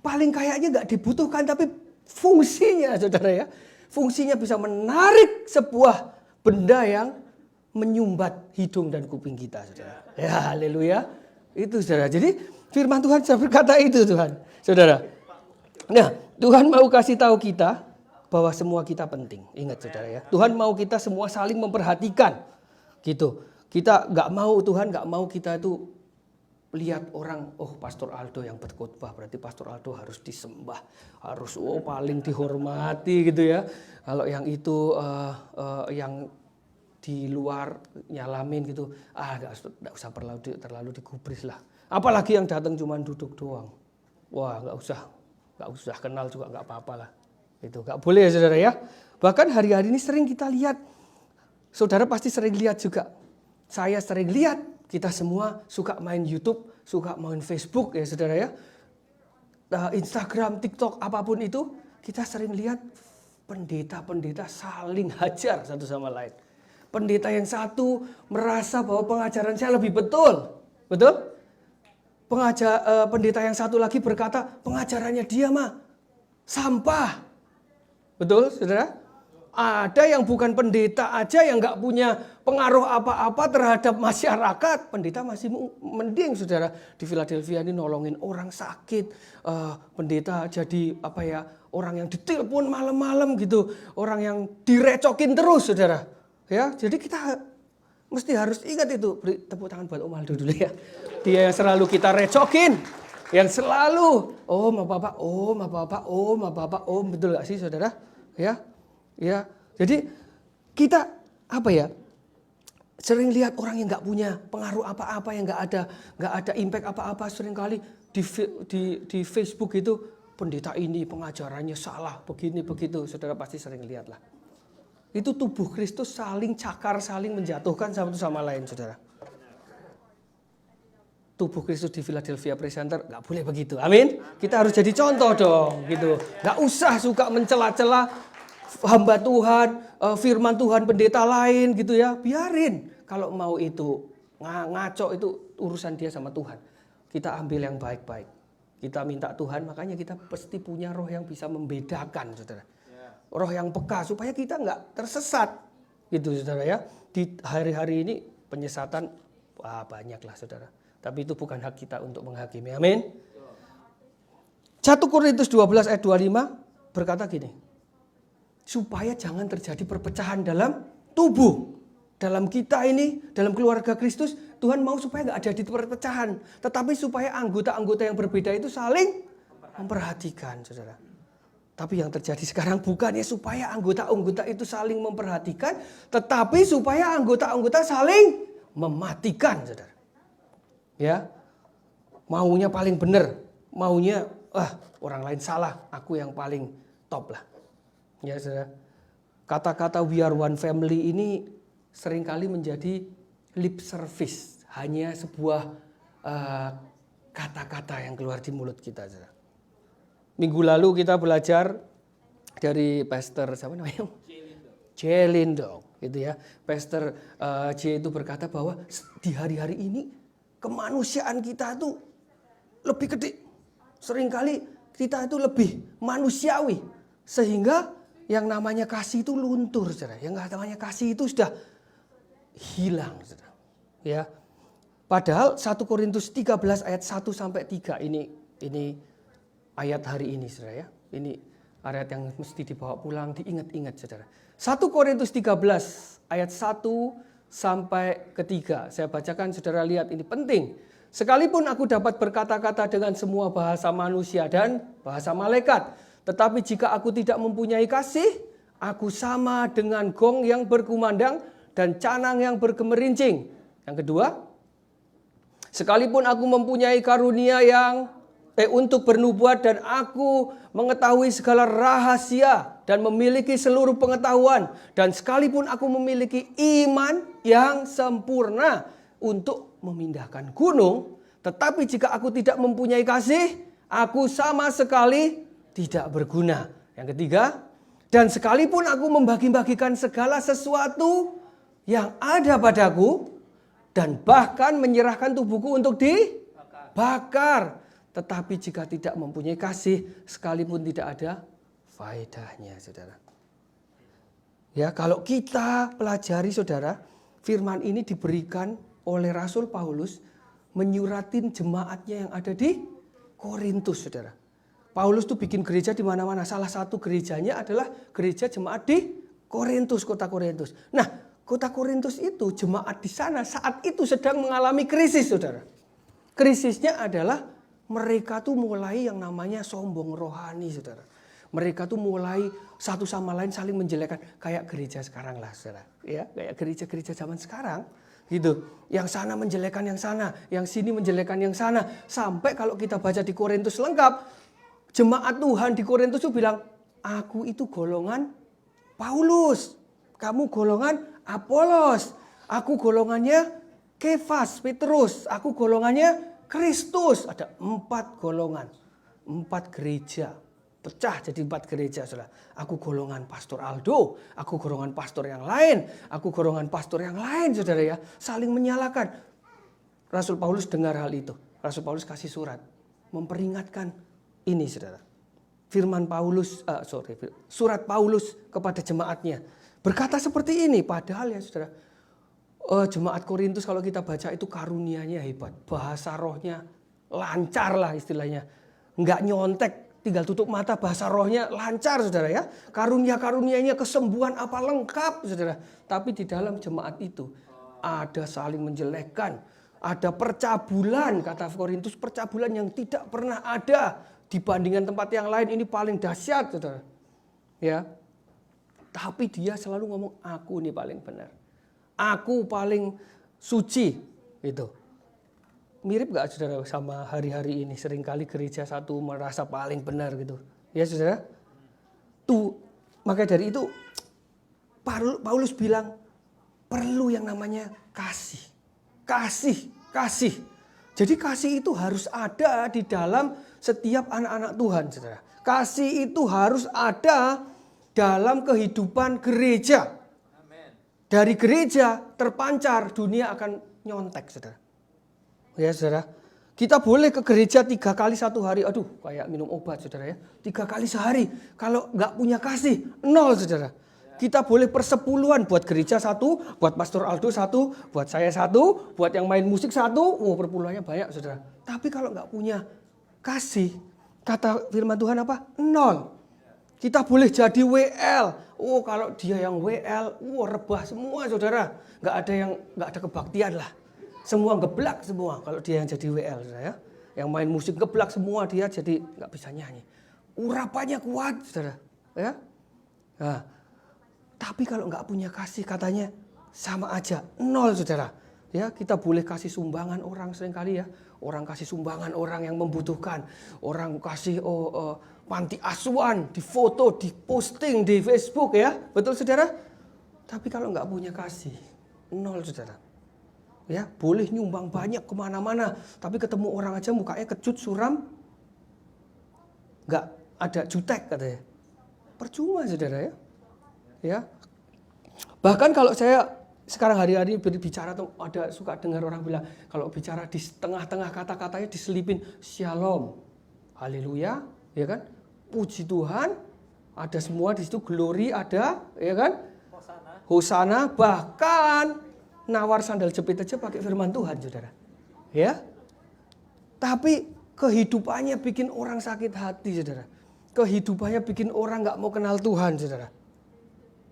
paling kayaknya gak dibutuhkan. Tapi fungsinya saudara ya. Fungsinya bisa menarik sebuah benda yang menyumbat hidung dan kuping kita, saudara. Ya, haleluya. Itu saudara. Jadi firman Tuhan sudah berkata itu Tuhan, saudara. Nah, Tuhan mau kasih tahu kita bahwa semua kita penting. Ingat saudara ya. Tuhan mau kita semua saling memperhatikan. Gitu. Kita Tuhan nggak mau kita itu lihat orang, oh Pastor Aldo yang berkhotbah berarti Pastor Aldo harus disembah, harus paling dihormati gitu ya. Kalau yang itu yang di luar nyalamin gitu, nggak usah terlalu digubris lah. Apalagi yang datang cuma duduk doang, wah nggak usah kenal juga nggak apa-apa lah. Itu nggak boleh ya saudara ya. Bahkan hari-hari ini sering kita lihat, saudara pasti sering lihat juga. Saya sering lihat, kita semua suka main YouTube, suka main Facebook ya saudara ya. Instagram, TikTok, apapun itu, kita sering lihat pendeta-pendeta saling hajar satu sama lain. Pendeta yang satu merasa bahwa pengajaran saya lebih betul. Betul? Pendeta yang satu lagi berkata pengajarannya dia mah sampah. Betul saudara? Ada yang bukan pendeta aja yang gak punya pengaruh apa-apa terhadap masyarakat. Pendeta masih mending saudara. Di Philadelphia ini nolongin orang sakit. Pendeta jadi orang yang ditelepon malam-malam gitu. Orang yang direcokin terus saudara. Ya, jadi kita mesti harus ingat itu. Beri tepuk tangan buat Om Aldo dulu ya. Dia yang selalu kita recokin. Yang selalu, Om, betul gak sih saudara? Ya. Jadi kita sering lihat orang yang nggak punya pengaruh apa-apa, yang nggak ada impact apa-apa. Seringkali di Facebook itu pendeta ini pengajarannya salah, begini begitu. Saudara pasti sering lihat lah. Itu tubuh Kristus saling cakar, saling menjatuhkan satu sama lain, saudara. Tubuh Kristus di Philadelphia Praise Center nggak boleh begitu, amin. Kita harus jadi contoh dong, gitu. Nggak usah suka mencela-cela hamba Tuhan, firman Tuhan pendeta lain, gitu ya. Biarin. Kalau mau itu ngaco itu urusan dia sama Tuhan. Kita ambil yang baik-baik. Kita minta Tuhan, makanya kita pasti punya roh yang bisa membedakan, saudara. Roh yang peka supaya kita nggak tersesat gitu saudara ya. Di hari-hari ini penyesatan banyak lah saudara. Tapi itu bukan hak kita untuk menghakimi. Amin. 1 Korintus 12 ayat 25 berkata gini. Supaya jangan terjadi perpecahan dalam tubuh. Dalam kita ini, dalam keluarga Kristus, Tuhan mau supaya nggak ada di perpecahan. Tetapi supaya anggota-anggota yang berbeda itu saling memperhatikan saudara. Tapi yang terjadi sekarang bukannya supaya anggota-anggota itu saling memperhatikan, tetapi supaya anggota-anggota saling mematikan, saudara. Ya, maunya paling benar, maunya orang lain salah, aku yang paling top lah. Ya, saudara. Kata-kata we are one family ini seringkali menjadi lip service, hanya sebuah kata-kata yang keluar di mulut kita, saudara. Minggu lalu kita belajar dari Pastor siapa namanya? Jelindo, gitu ya. Pastor J itu berkata bahwa di hari-hari ini kemanusiaan kita itu lebih gede. Seringkali kita itu lebih manusiawi sehingga yang namanya kasih itu luntur, saudara. Yang namanya kasih itu sudah hilang, saudara. Ya. Padahal 1 Korintus 13 ayat 1 sampai 3 ini ayat hari ini, saudara ya. Ini ayat yang mesti dibawa pulang, diingat-ingat, saudara. 1 Korintus 13 ayat 1 sampai ke 3. Saya bacakan, saudara lihat ini penting. Sekalipun aku dapat berkata-kata dengan semua bahasa manusia dan bahasa malaikat, tetapi jika aku tidak mempunyai kasih, aku sama dengan gong yang berkumandang dan canang yang bergemerincing. Yang kedua, sekalipun aku mempunyai karunia untuk bernubuat dan aku mengetahui segala rahasia dan memiliki seluruh pengetahuan, dan sekalipun aku memiliki iman yang sempurna untuk memindahkan gunung, tetapi jika aku tidak mempunyai kasih, aku sama sekali tidak berguna. Yang ketiga, dan sekalipun aku membagi-bagikan segala sesuatu yang ada padaku dan bahkan menyerahkan tubuhku untuk dibakar, tetapi jika tidak mempunyai kasih, sekalipun tidak ada faedahnya, saudara. Ya, kalau kita pelajari, saudara, firman ini diberikan oleh Rasul Paulus menyuratin jemaatnya yang ada di Korintus, saudara. Paulus tuh bikin gereja di mana-mana. Salah satu gerejanya adalah gereja jemaat di Korintus, kota Korintus. Nah, kota Korintus itu, jemaat di sana saat itu sedang mengalami krisis, saudara. Krisisnya adalah mereka tuh mulai yang namanya sombong rohani, saudara. Mereka tuh mulai satu sama lain saling menjelekkan. Kayak gereja sekarang lah, saudara. Ya, kayak gereja-gereja zaman sekarang gitu. Yang sana menjelekkan yang sana, yang sini menjelekkan yang sana. Sampai kalau kita baca di Korintus lengkap, jemaat Tuhan di Korintus tuh bilang, aku itu golongan Paulus, kamu golongan Apolos, aku golongannya Kefas, Petrus, aku golongannya Kristus. Ada 4 golongan, 4 gereja, pecah jadi 4 gereja, saudara. Aku golongan Pastor Aldo, aku golongan pastor yang lain, aku golongan pastor yang lain, saudara ya. Saling menyalahkan. Rasul Paulus dengar hal itu. Rasul Paulus kasih surat memperingatkan ini, saudara. Surat Paulus kepada jemaatnya berkata seperti ini. Padahal ya, saudara, jemaat Korintus kalau kita baca itu karunianya hebat. Bahasa rohnya lancar lah istilahnya. Nggak nyontek, tinggal tutup mata, bahasa rohnya lancar, saudara ya. Karunia-karunianya, kesembuhan apa lengkap, saudara. Tapi di dalam jemaat itu ada saling menjelekkan. Ada percabulan, kata Korintus, percabulan yang tidak pernah ada dibandingkan tempat yang lain. Ini paling dahsyat, saudara. Ya. Tapi dia selalu ngomong, aku ini paling benar. Aku paling suci. Gitu. Mirip gak, saudara, sama hari-hari ini? Seringkali gereja satu merasa paling benar gitu. Ya, saudara? Maka dari itu Paulus bilang perlu yang namanya kasih. Kasih. Jadi kasih itu harus ada di dalam setiap anak-anak Tuhan, saudara. Kasih itu harus ada dalam kehidupan gereja. Dari gereja terpancar, dunia akan nyontek, saudara. Ya, saudara. Kita boleh ke gereja 3 kali satu hari. Aduh, kayak minum obat, saudara ya. 3 kali sehari. Kalau nggak punya kasih, 0, saudara. Kita boleh persepuluhan, buat gereja 1, buat Pastor Aldo 1, buat saya 1, buat yang main musik 1. Perpuluhannya banyak, saudara. Tapi kalau nggak punya kasih, kata firman Tuhan apa? 0. Kita boleh jadi WL. Kalau dia yang WL, rebah semua, saudara. Nggak ada kebaktian lah. Semua geblak semua kalau dia yang jadi WL, saudara ya. Yang main musik geblak semua, dia jadi nggak bisa nyanyi. Urapannya kuat, saudara. Ya. Nah, tapi kalau nggak punya kasih, katanya sama aja 0, saudara. Ya, kita boleh kasih sumbangan orang seringkali ya. Orang kasih sumbangan orang yang membutuhkan. Orang kasih panti asuhan, difoto, diposting di Facebook ya. Betul, saudara? Tapi kalau nggak punya kasih, 0, saudara. Ya, boleh nyumbang banyak kemana-mana, tapi ketemu orang aja mukanya kecut, suram, nggak ada jutek katanya. Percuma, saudara ya. Ya, bahkan kalau saya sekarang hari-hari berbicara tuh ada suka dengar orang bilang kalau bicara di tengah-tengah kata-katanya diselipin shalom, haleluya, ya kan? Puji Tuhan, ada semua di situ, glory ada, ya kan? Hosana, bahkan nawar sandal jepit aja pakai firman Tuhan, saudara. Ya. Tapi kehidupannya bikin orang sakit hati, saudara. Kehidupannya bikin orang nggak mau kenal Tuhan, saudara.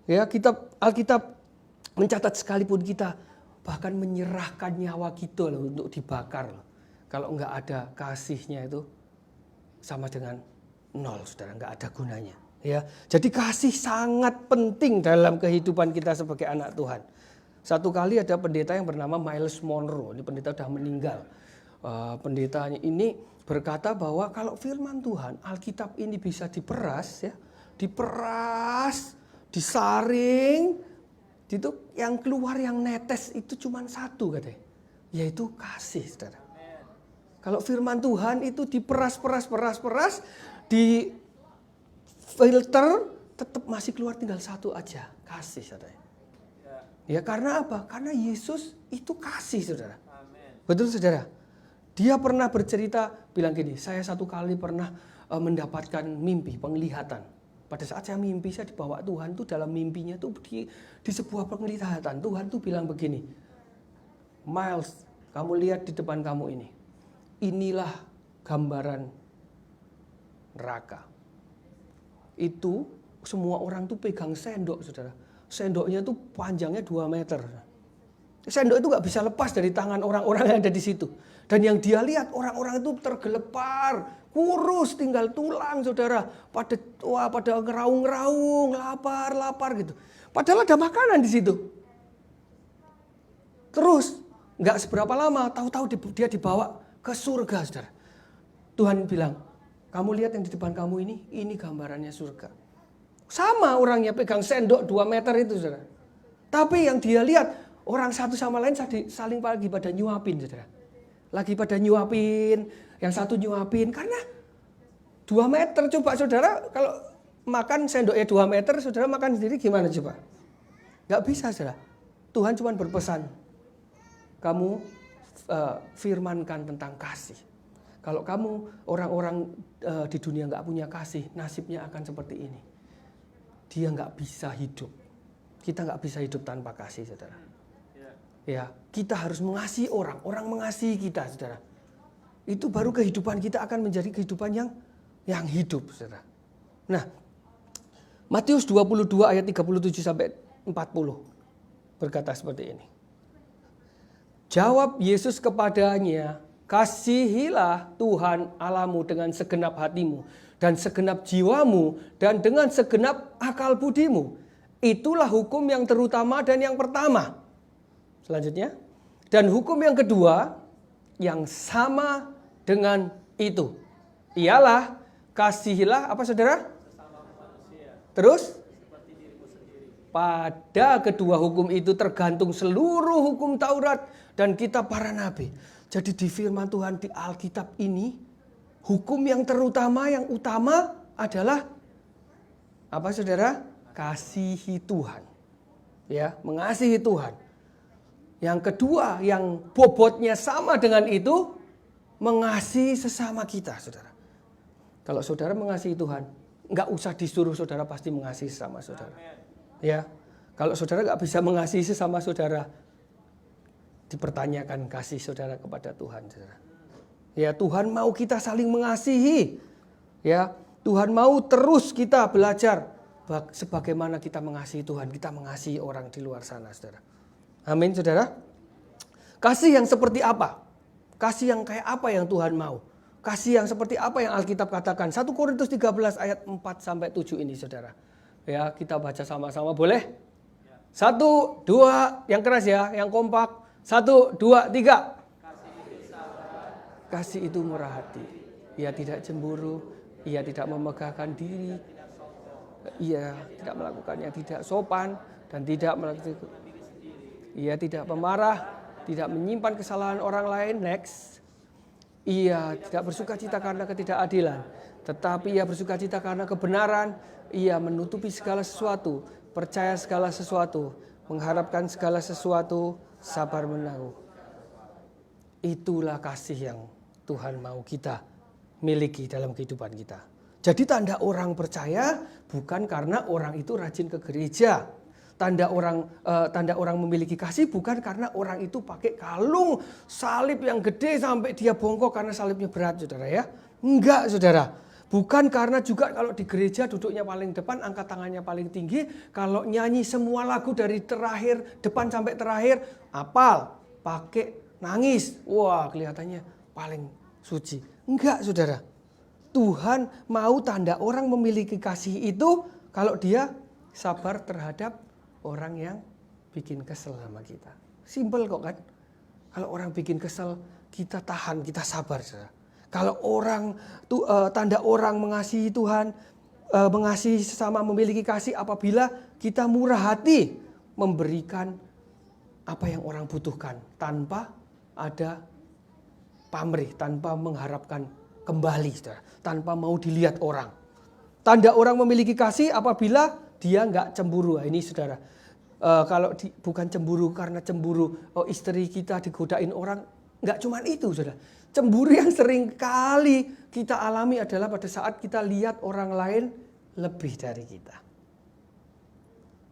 Ya, Alkitab mencatat sekalipun kita bahkan menyerahkan nyawa kita loh untuk dibakar loh. kalau nggak ada kasihnya itu sama dengan nol, saudara, nggak ada gunanya. Ya, jadi kasih sangat penting dalam kehidupan kita sebagai anak Tuhan. Satu kali ada pendeta yang bernama Miles Monroe, ini pendeta sudah meninggal. Pendetanya ini berkata bahwa kalau firman Tuhan, Alkitab ini bisa diperas, ya, diperas, disaring, itu yang keluar, yang netes itu cuma satu katanya, yaitu kasih, saudara. Kalau firman Tuhan itu diperas, di filter, tetap masih keluar tinggal satu aja, kasih, saudara. Ya karena apa? Karena Yesus itu kasih, saudara. Betul, saudara. Dia pernah bercerita, bilang gini, saya satu kali pernah mendapatkan mimpi, penglihatan. Pada saat saya mimpi, saya dibawa Tuhan tuh dalam mimpinya tuh di sebuah penglihatan. Tuhan tuh bilang begini, Miles, kamu lihat di depan kamu ini. Inilah gambaran neraka. Itu semua orang tuh pegang sendok, saudara. Sendoknya tuh panjangnya 2 meter. Sendok itu gak bisa lepas dari tangan orang-orang yang ada di situ. Dan yang dia lihat orang-orang itu tergelepar, kurus, tinggal tulang, saudara. Pada ngeraung-ngeraung, lapar gitu. Padahal ada makanan di situ. Terus gak seberapa lama, tahu-tahu dia dibawa ke surga, saudara. Tuhan bilang, kamu lihat yang di depan kamu ini gambarannya surga. Sama orangnya pegang sendok 2 meter itu, saudara. Tapi yang dia lihat, orang satu sama lain saling lagi pada nyuapin, saudara. Lagi pada nyuapin, yang satu nyuapin. Karena 2 meter, coba saudara, kalau makan sendoknya 2 meter, saudara makan sendiri gimana coba? Gak bisa, saudara. Tuhan cuma berpesan, kamu firmankan tentang kasih. Kalau kamu orang-orang di dunia gak punya kasih, nasibnya akan seperti ini. Dia gak bisa hidup. Kita gak bisa hidup tanpa kasih, saudara. Ya, kita harus mengasihi orang mengasihi kita, saudara. Itu baru kehidupan kita akan menjadi kehidupan yang hidup, saudara. Nah, Matius 22 ayat 37 sampai 40 berkata seperti ini. Jawab Yesus kepadanya, kasihilah Tuhan Allahmu dengan segenap hatimu dan segenap jiwamu dan dengan segenap akal budimu. Itulah hukum yang terutama dan yang pertama. Selanjutnya, dan hukum yang kedua yang sama dengan itu, ialah kasihilah apa, saudara? Terus, pada kedua hukum itu tergantung seluruh hukum Taurat dan kitab para nabi. Jadi di firman Tuhan di Alkitab ini, hukum yang terutama, yang utama adalah apa, saudara? Kasihi Tuhan. Ya, mengasihi Tuhan. Yang kedua, yang bobotnya sama dengan itu, mengasihi sesama kita, saudara. Kalau saudara mengasihi Tuhan, nggak usah disuruh, saudara pasti mengasihi sesama saudara. Ya, kalau saudara nggak bisa mengasihi sesama saudara, dipertanyakan kasih saudara kepada Tuhan, saudara. Ya, Tuhan mau kita saling mengasihi. Ya, Tuhan mau terus kita belajar sebagaimana kita mengasihi Tuhan, kita mengasihi orang di luar sana, saudara. Amin, saudara. Kasih yang seperti apa? Kasih yang kayak apa yang Tuhan mau? Kasih yang seperti apa yang Alkitab katakan? 1 Korintus 13 ayat 4 sampai 7 ini, saudara. Ya, kita baca sama-sama, boleh? 1, 2, yang keras ya, yang kompak. 1, 2, 3. Kasih itu murah hati. Ia tidak cemburu, ia tidak memegahkan diri. Ia tidak melakukan yang tidak sopan dan tidak melakukan. Ia tidak pemarah, tidak menyimpan kesalahan orang lain. Next. Ia tidak bersuka cita karena ketidakadilan, tetapi ia bersuka cita karena kebenaran. Ia menutupi segala sesuatu, percaya segala sesuatu, mengharapkan segala sesuatu, sabar menanggung. Itulah kasih yang Tuhan mau kita miliki dalam kehidupan kita. Jadi tanda orang percaya bukan karena orang itu rajin ke gereja. Tanda orang memiliki kasih bukan karena orang itu pakai kalung salib yang gede sampai dia bongkok karena salibnya berat, saudara ya. Enggak, saudara. Bukan karena juga kalau di gereja duduknya paling depan, angkat tangannya paling tinggi, kalau nyanyi semua lagu dari depan sampai terakhir, apal, pakai nangis. Wah, kelihatannya paling suci. Enggak, saudara. Tuhan mau tanda orang memiliki kasih itu kalau dia sabar terhadap orang yang bikin kesel sama kita. Simpel kok kan. Kalau orang bikin kesel, kita tahan, kita sabar, saudara. Kalau orang tanda orang mengasihi Tuhan, mengasihi sesama, memiliki kasih apabila kita murah hati memberikan apa yang orang butuhkan tanpa ada pamrih, tanpa mengharapkan kembali, saudara, tanpa mau dilihat orang. Tanda orang memiliki kasih apabila dia nggak cemburu. Ini saudara, bukan cemburu karena cemburu istri kita digodain orang, nggak cuma itu, saudara. Cemburu yang sering kali kita alami adalah pada saat kita lihat orang lain lebih dari kita.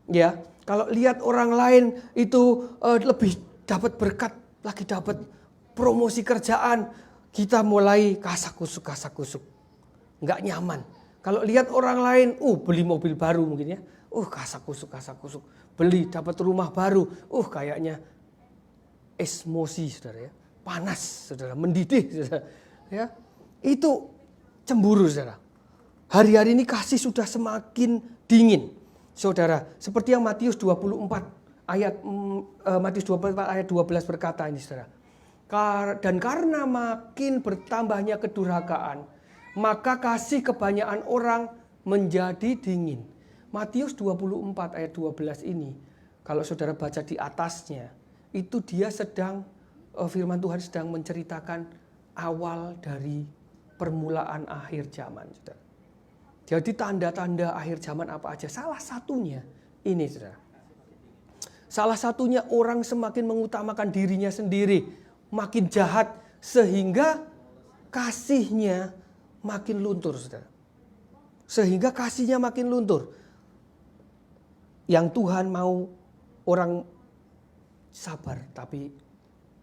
Ya, kalau lihat orang lain itu lebih dapat berkat, lagi dapat promosi kerjaan, kita mulai kasak kusuk, nggak nyaman. Kalau lihat orang lain, beli mobil baru mungkin ya, kasak kusuk, beli dapat rumah baru, kayaknya emosi, saudara ya, panas, saudara, mendidih, saudara, ya, itu cemburu, saudara. Hari-hari ini kasih sudah semakin dingin, saudara. Seperti yang Matius 24 ayat 12 berkata ini, saudara. Dan karena makin bertambahnya kedurhakaan, maka kasih kebanyakan orang menjadi dingin. Matius 24 ayat 12 ini, kalau saudara baca di atasnya, itu dia sedang, firman Tuhan sedang menceritakan awal dari permulaan akhir zaman, saudara. Jadi tanda-tanda akhir zaman apa aja? Salah satunya ini, saudara. Salah satunya orang semakin mengutamakan dirinya sendiri, makin jahat, sehingga kasihnya makin luntur, saudara. Sehingga kasihnya makin luntur. Yang Tuhan mau orang sabar, tapi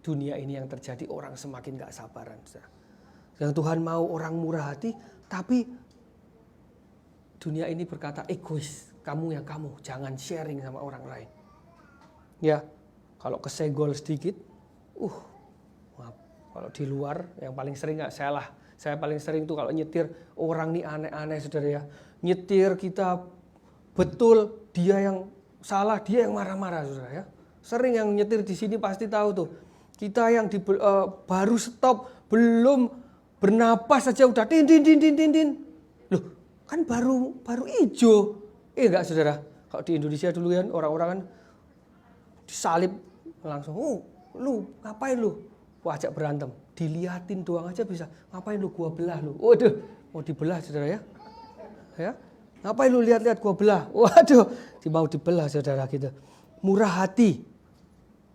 dunia ini yang terjadi orang semakin gak sabaran, saudara. Yang Tuhan mau orang murah hati, tapi dunia ini berkata egois, kamu yang kamu, jangan sharing sama orang lain. Ya, kalau kesenggol sedikit, maaf, kalau di luar yang paling sering nggak saya paling sering tuh kalau nyetir orang nih aneh-aneh, saudara ya. Nyetir kita betul, dia yang salah, dia yang marah-marah, saudara ya. Sering yang nyetir di sini pasti tahu tuh. Kita yang baru stop, belum bernapas saja udah tin. Loh, kan baru hijau. Enggak, saudara. Kalau di Indonesia dulu kan orang-orang kan disalip langsung. Lu ngapain lu? Ajak berantem. Diliatin doang aja bisa. Ngapain lu, gua belah lu? Waduh, mau dibelah, saudara ya. Ya. Ngapain lu lihat-lihat gua belah? Waduh, mau dibelah, saudara gitu. Murah hati.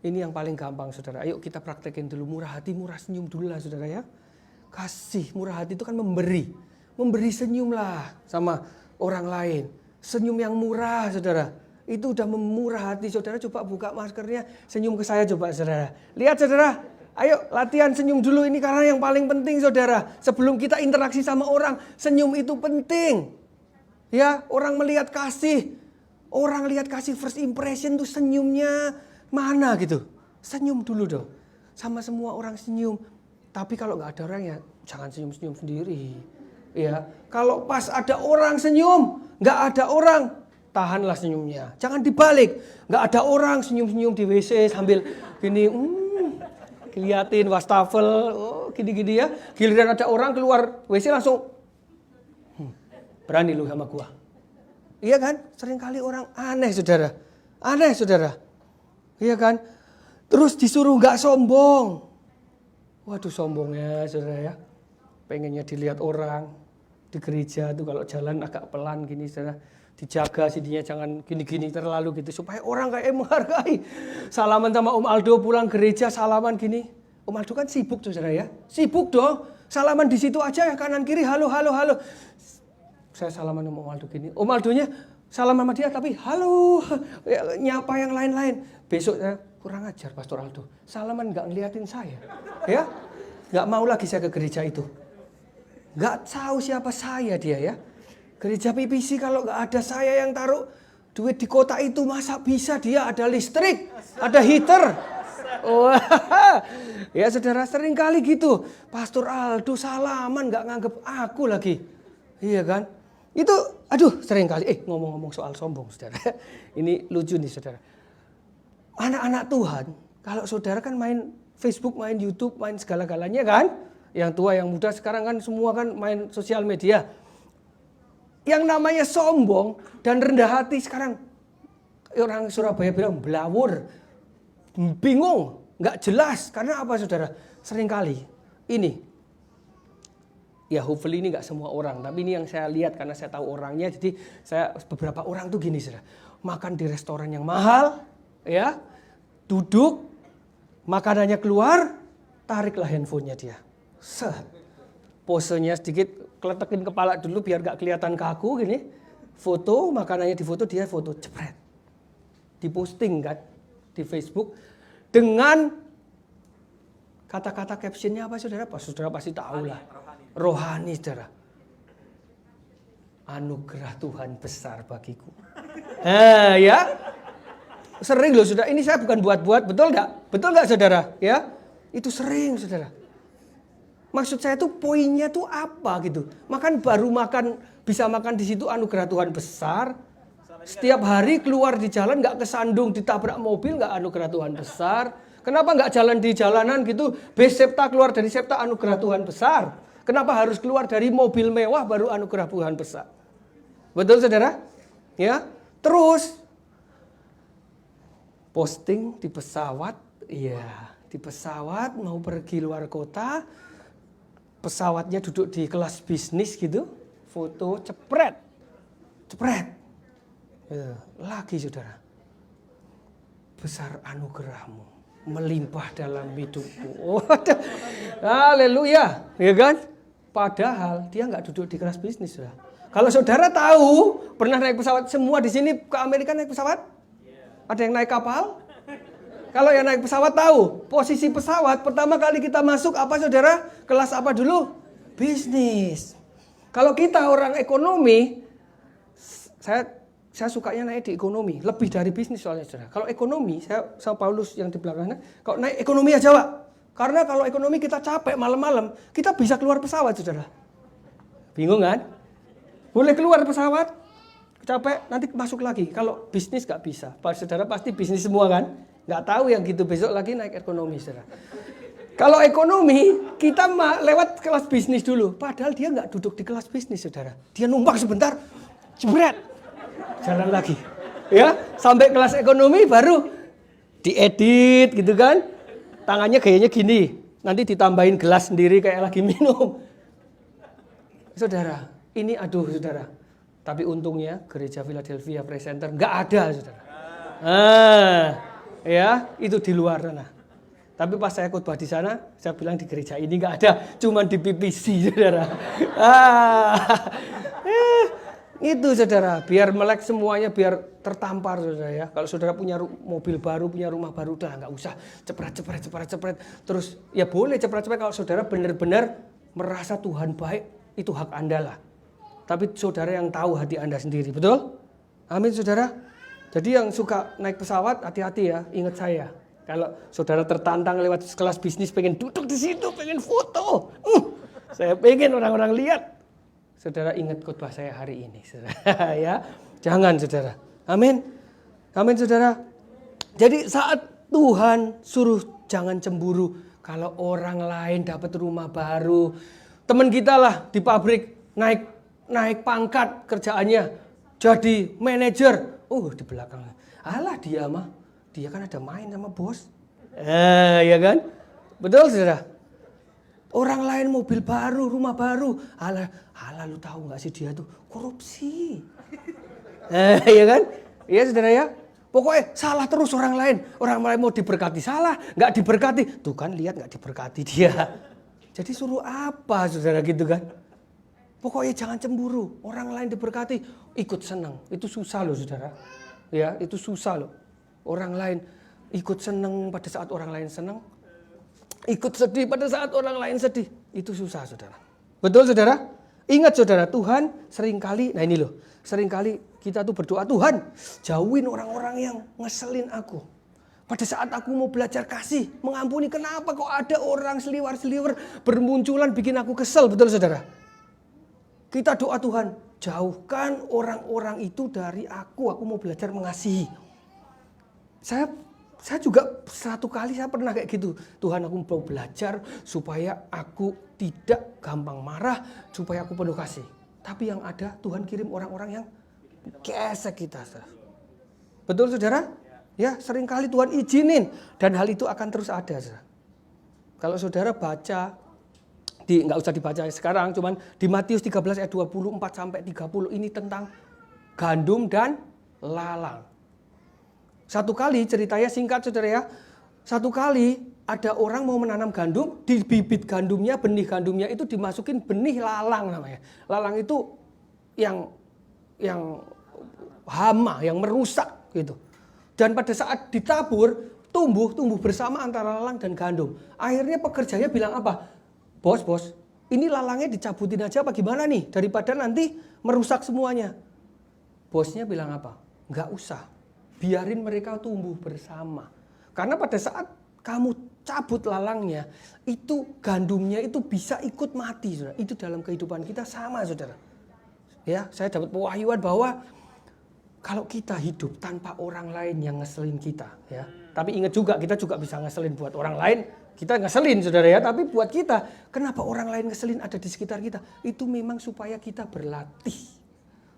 Ini yang paling gampang, saudara. Ayo kita praktekin dulu murah hati, murah senyum dulu lah, saudara ya. Kasih, murah hati itu kan memberi. Memberi senyum lah sama orang lain. Senyum yang murah, saudara. Itu udah memurah hati, saudara. Coba buka maskernya, senyum ke saya coba, saudara. Lihat, saudara. Ayo latihan senyum dulu ini karena yang paling penting, saudara. Sebelum kita interaksi sama orang, senyum itu penting. Ya, orang melihat kasih. Orang lihat kasih first impression tuh senyumnya mana gitu. Senyum dulu dong. Sama semua orang senyum. Tapi kalau nggak ada orang ya jangan senyum-senyum sendiri. Ya, kalau pas ada orang senyum, nggak ada orang, tahanlah senyumnya. Jangan dibalik. Nggak ada orang senyum-senyum di WC sambil gini, keliatin wastafel, gini-gini ya. Giliran ada orang keluar WC langsung, berani lu sama gua. Iya kan? Seringkali orang aneh, saudara. Aneh, saudara. Iya kan? Terus disuruh nggak sombong. Waduh, sombongnya, saudara ya. Pengennya dilihat orang di gereja tuh kalau jalan agak pelan gini, saudara. Dijaga sininya jangan gini-gini terlalu gitu supaya orang kayak menghargai. Salaman sama Om Aldo pulang gereja salaman gini. Om Aldo kan sibuk tuh, saudara ya. Sibuk dong. Salaman di situ aja ya, kanan kiri halo. Saya salaman sama Om Aldo gini. Om Aldonya salaman sama dia tapi halo, nyapa yang lain-lain. Besok saya kurang ajar Pastor Aldo. Salaman nggak ngeliatin saya. Ya. Nggak mau lagi saya ke gereja itu. Nggak tahu siapa saya dia ya. Gereja PPC kalau nggak ada saya yang taruh duit di kota itu, masa bisa dia ada listrik, ada heater. Wah, ya saudara, sering kali gitu. Pastor Aldo salaman nggak nganggep aku lagi. Iya kan? Itu, aduh sering kali. Ngomong-ngomong soal sombong saudara. Ini lucu nih saudara. Anak-anak Tuhan, kalau saudara kan main Facebook, main YouTube, main segala-galanya kan. Yang tua, yang muda sekarang kan semua kan main sosial media. Yang namanya sombong dan rendah hati sekarang. Orang Surabaya bilang belawur. Bingung, nggak jelas. Karena apa saudara? Seringkali ini, ya hopefully ini nggak semua orang, tapi ini yang saya lihat karena saya tahu orangnya. Jadi saya beberapa orang tuh gini saudara, makan di restoran yang mahal, ya, duduk, makanannya keluar, tariklah handphonenya dia, posenya sedikit, keletekin kepala dulu biar nggak kelihatan kaku gini, foto makanannya difoto, dia foto jepret, diposting kan. Di Facebook dengan kata-kata captionnya apa saudara? Saudara pasti tahu lah. Rohani saudara. Anugerah Tuhan besar bagiku. Ya. Sering loh saudara. Ini saya bukan buat-buat, betul nggak? Betul nggak saudara? Ya. Itu sering saudara. Maksud saya tuh poinnya tuh apa gitu? Bisa makan di situ anugerah Tuhan besar. Setiap hari keluar di jalan nggak kesandung ditabrak mobil, nggak anugerah Tuhan besar. Kenapa nggak jalan di jalanan gitu? Besepta keluar dari septa anugerah Tuhan besar. Kenapa harus keluar dari mobil mewah baru anugerah Tuhan besar? Betul saudara? Ya. Terus posting di pesawat, iya di pesawat mau pergi luar kota, pesawatnya duduk di kelas bisnis gitu, foto cepret. Lagi saudara, besar anugerahmu melimpah dalam hidupmu. Haleluya, ya kan? Padahal dia nggak duduk di kelas bisnis saudara. Kalau saudara tahu pernah naik pesawat, semua di sini ke Amerika naik pesawat? Ada yang naik kapal? Kalau yang naik pesawat tahu posisi pesawat pertama kali kita masuk apa saudara? Kelas apa dulu? Bisnis. Kalau kita orang ekonomi, saya sukanya naik di ekonomi, lebih dari bisnis soalnya saudara. Kalau ekonomi, saya sama Paulus yang di belakangnya, kalau naik ekonomi aja Pak. Karena kalau ekonomi kita capek malam-malam, kita bisa keluar pesawat saudara. Bingung kan? Boleh keluar pesawat, capek, nanti masuk lagi. Kalau bisnis gak bisa. Saudara pasti bisnis semua kan? Gak tahu yang gitu, besok lagi naik ekonomi saudara. Kalau ekonomi, kita lewat kelas bisnis dulu. Padahal dia gak duduk di kelas bisnis saudara. Dia numpang sebentar, jebret. Jalan lagi, ya sampai kelas ekonomi baru diedit gitu kan, tangannya gayanya gini, nanti ditambahin gelas sendiri kayak lagi minum. Saudara, ini aduh saudara, tapi untungnya gereja Philadelphia Praise Center nggak ada saudara. Ya itu di luar sana. Tapi pas saya khotbah di sana, saya bilang di gereja ini nggak ada, cuman di PPC saudara. Itu saudara, biar melek semuanya, biar tertampar saudara ya. Kalau saudara punya mobil baru, punya rumah baru, udah nggak usah cepret. Terus ya boleh cepret kalau saudara benar-benar merasa Tuhan baik, itu hak Anda lah. Tapi saudara yang tahu hati Anda sendiri, betul? Amin saudara. Jadi yang suka naik pesawat, hati-hati ya, ingat saya. Kalau saudara tertantang lewat kelas bisnis, pengen duduk di situ, pengen foto. Saya pengen orang-orang lihat. Saudara ingat khotbah saya hari ini, saudara. Ya, jangan saudara. Amin, amin saudara. Jadi saat Tuhan suruh jangan cemburu kalau orang lain dapat rumah baru, teman kita lah di pabrik naik pangkat kerjaannya, jadi manajer. Di belakang, alah dia kan ada main sama bos. Ya kan, betul saudara. Orang lain mobil baru, rumah baru. Alah lu tahu nggak sih dia tuh korupsi. Ya kan? Iya saudara ya. Pokoknya salah terus orang lain. Orang lain mau diberkati salah, nggak diberkati. Tuh kan lihat nggak diberkati dia. Jadi suruh apa saudara gitu kan? Pokoknya jangan cemburu. Orang lain diberkati, ikut senang. Itu susah loh saudara. Ya itu susah loh. Orang lain ikut senang pada saat orang lain senang. Ikut sedih pada saat orang lain sedih. Itu susah saudara. Betul saudara? Ingat saudara, Tuhan seringkali, nah ini loh. Seringkali kita tuh berdoa, Tuhan jauhin orang-orang yang ngeselin aku. Pada saat aku mau belajar kasih, mengampuni, kenapa kok ada orang seliwer-seliwer bermunculan bikin aku kesel, betul saudara? Kita doa Tuhan, jauhkan orang-orang itu dari aku mau belajar mengasihi. Saya juga satu kali saya pernah kayak gitu. Tuhan, aku mau belajar supaya aku tidak gampang marah, supaya aku penuh kasih. Tapi yang ada Tuhan kirim orang-orang yang gesek kita. Betul saudara? Ya, seringkali Tuhan izinin dan hal itu akan terus ada. Kalau saudara baca, nggak usah dibaca sekarang, cuman di Matius 13 ayat 24 sampai 30 ini tentang gandum dan lalang. Satu kali ceritanya singkat saudara ya, satu kali ada orang mau menanam gandum, di bibit gandumnya, benih gandumnya itu dimasukin benih lalang namanya. Lalang itu yang hama, yang merusak gitu. Dan pada saat ditabur, tumbuh bersama antara lalang dan gandum. Akhirnya pekerjanya bilang apa? Bos, ini lalangnya dicabutin aja apa gimana nih? Daripada nanti merusak semuanya. Bosnya bilang apa? Nggak usah, biarin mereka tumbuh bersama. Karena pada saat kamu cabut lalangnya, itu gandumnya itu bisa ikut mati. Saudara. Itu dalam kehidupan kita sama saudara. Ya, saya dapat pewahyuan bahwa kalau kita hidup tanpa orang lain yang ngeselin kita, ya. Tapi ingat juga kita juga bisa ngeselin buat orang lain. Kita ngeselin saudara ya, tapi buat kita, kenapa orang lain ngeselin ada di sekitar kita? Itu memang supaya kita berlatih.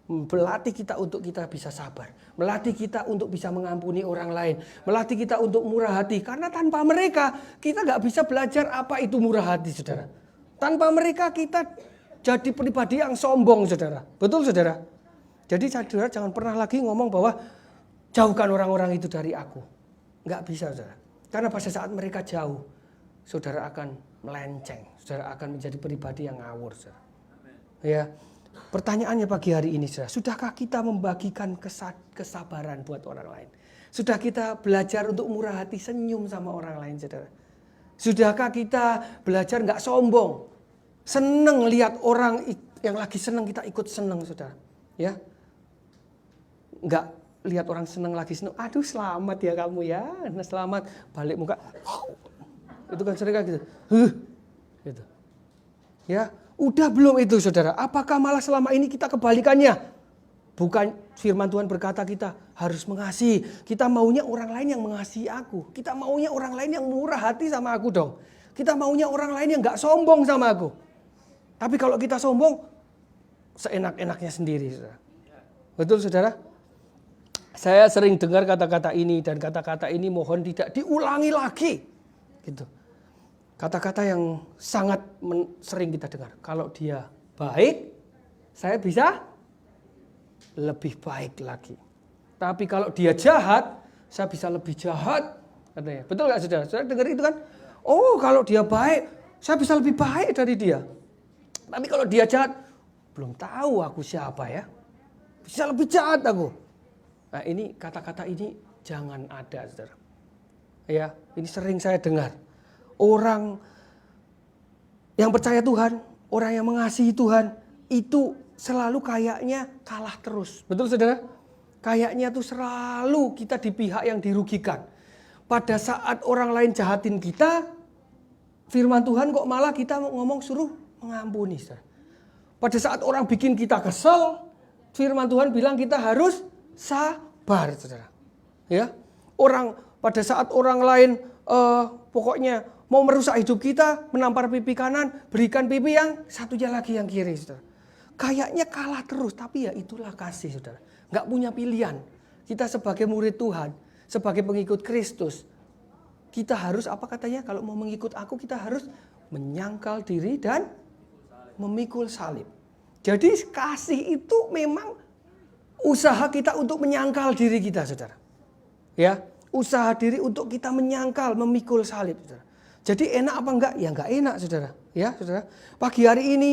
Melatih kita untuk kita bisa sabar. Melatih kita untuk bisa mengampuni orang lain. Melatih kita untuk murah hati. Karena tanpa mereka kita nggak bisa belajar apa itu murah hati saudara. Tanpa mereka kita jadi pribadi yang sombong saudara. Betul saudara? Jadi saudara jangan pernah lagi ngomong bahwa jauhkan orang-orang itu dari aku. Nggak bisa saudara. Karena pada saat mereka jauh, saudara akan melenceng. Saudara akan menjadi pribadi yang ngawur saudara. Ya. Pertanyaannya pagi hari ini saudara, sudahkah kita membagikan kesabaran buat orang lain? Sudah kita belajar untuk murah hati, senyum sama orang lain saudara? Sudahkah kita belajar nggak sombong? Seneng lihat orang yang lagi seneng kita ikut seneng saudara. Ya. Nggak lihat orang seneng lagi seneng, aduh selamat ya kamu ya, nah selamat, balik muka, itu kan sering kayak gitu, gitu. Ya, udah belum itu saudara? Apakah malah selama ini kita kebalikannya? Bukan firman Tuhan berkata kita harus mengasihi, kita maunya orang lain yang mengasihi aku, kita maunya orang lain yang murah hati sama aku dong, kita maunya orang lain yang nggak sombong sama aku. Tapi kalau kita sombong, seenak-enaknya sendiri saudara. Betul saudara? Saya sering dengar kata-kata ini dan kata-kata ini mohon tidak diulangi lagi. Gitu. Kata-kata yang sangat sering kita dengar. Kalau dia baik, saya bisa lebih baik lagi. Tapi kalau dia jahat, saya bisa lebih jahat. Katanya. Betul nggak saudara? Saudara dengar itu kan? Oh kalau dia baik, saya bisa lebih baik dari dia. Tapi kalau dia jahat, belum tahu aku siapa ya. Bisa lebih jahat aku. Nah ini kata-kata ini jangan ada saudara. Ya, ini sering saya dengar. Orang yang percaya Tuhan, orang yang mengasihi Tuhan, itu selalu kayaknya kalah terus. Betul saudara? Kayaknya tuh selalu kita di pihak yang dirugikan. Pada saat orang lain jahatin kita, firman Tuhan kok malah kita ngomong suruh mengampuni saudara. Pada saat orang bikin kita kesel, firman Tuhan bilang kita harus sabar saudara. Ya, pada saat orang lain pokoknya mau merusak hidup kita, menampar pipi kanan, berikan pipi yang satunya lagi yang kiri saudara. Kayaknya kalah terus, tapi ya itulah kasih saudara. Nggak punya pilihan. Kita sebagai murid Tuhan, sebagai pengikut Kristus, kita harus apa katanya? Kalau mau mengikut aku kita harus menyangkal diri dan memikul salib. Jadi kasih itu memang usaha kita untuk menyangkal diri kita saudara. Ya, usaha diri untuk kita menyangkal, memikul salib saudara. Jadi enak apa enggak? Ya enggak enak saudara. Ya saudara. Pagi hari ini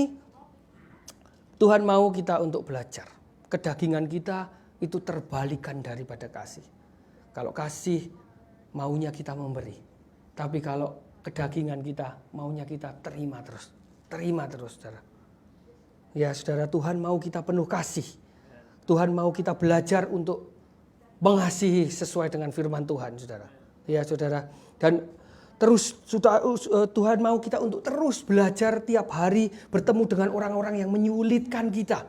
Tuhan mau kita untuk belajar. Kedagingan kita itu terbalikan daripada kasih. Kalau kasih maunya kita memberi. Tapi kalau kedagingan kita maunya kita terima terus. Terima terus saudara. Ya saudara, Tuhan mau kita penuh kasih. Tuhan mau kita belajar untuk mengasihi sesuai dengan firman Tuhan saudara. Ya saudara, dan terus Tuhan mau kita untuk terus belajar tiap hari bertemu dengan orang-orang yang menyulitkan kita.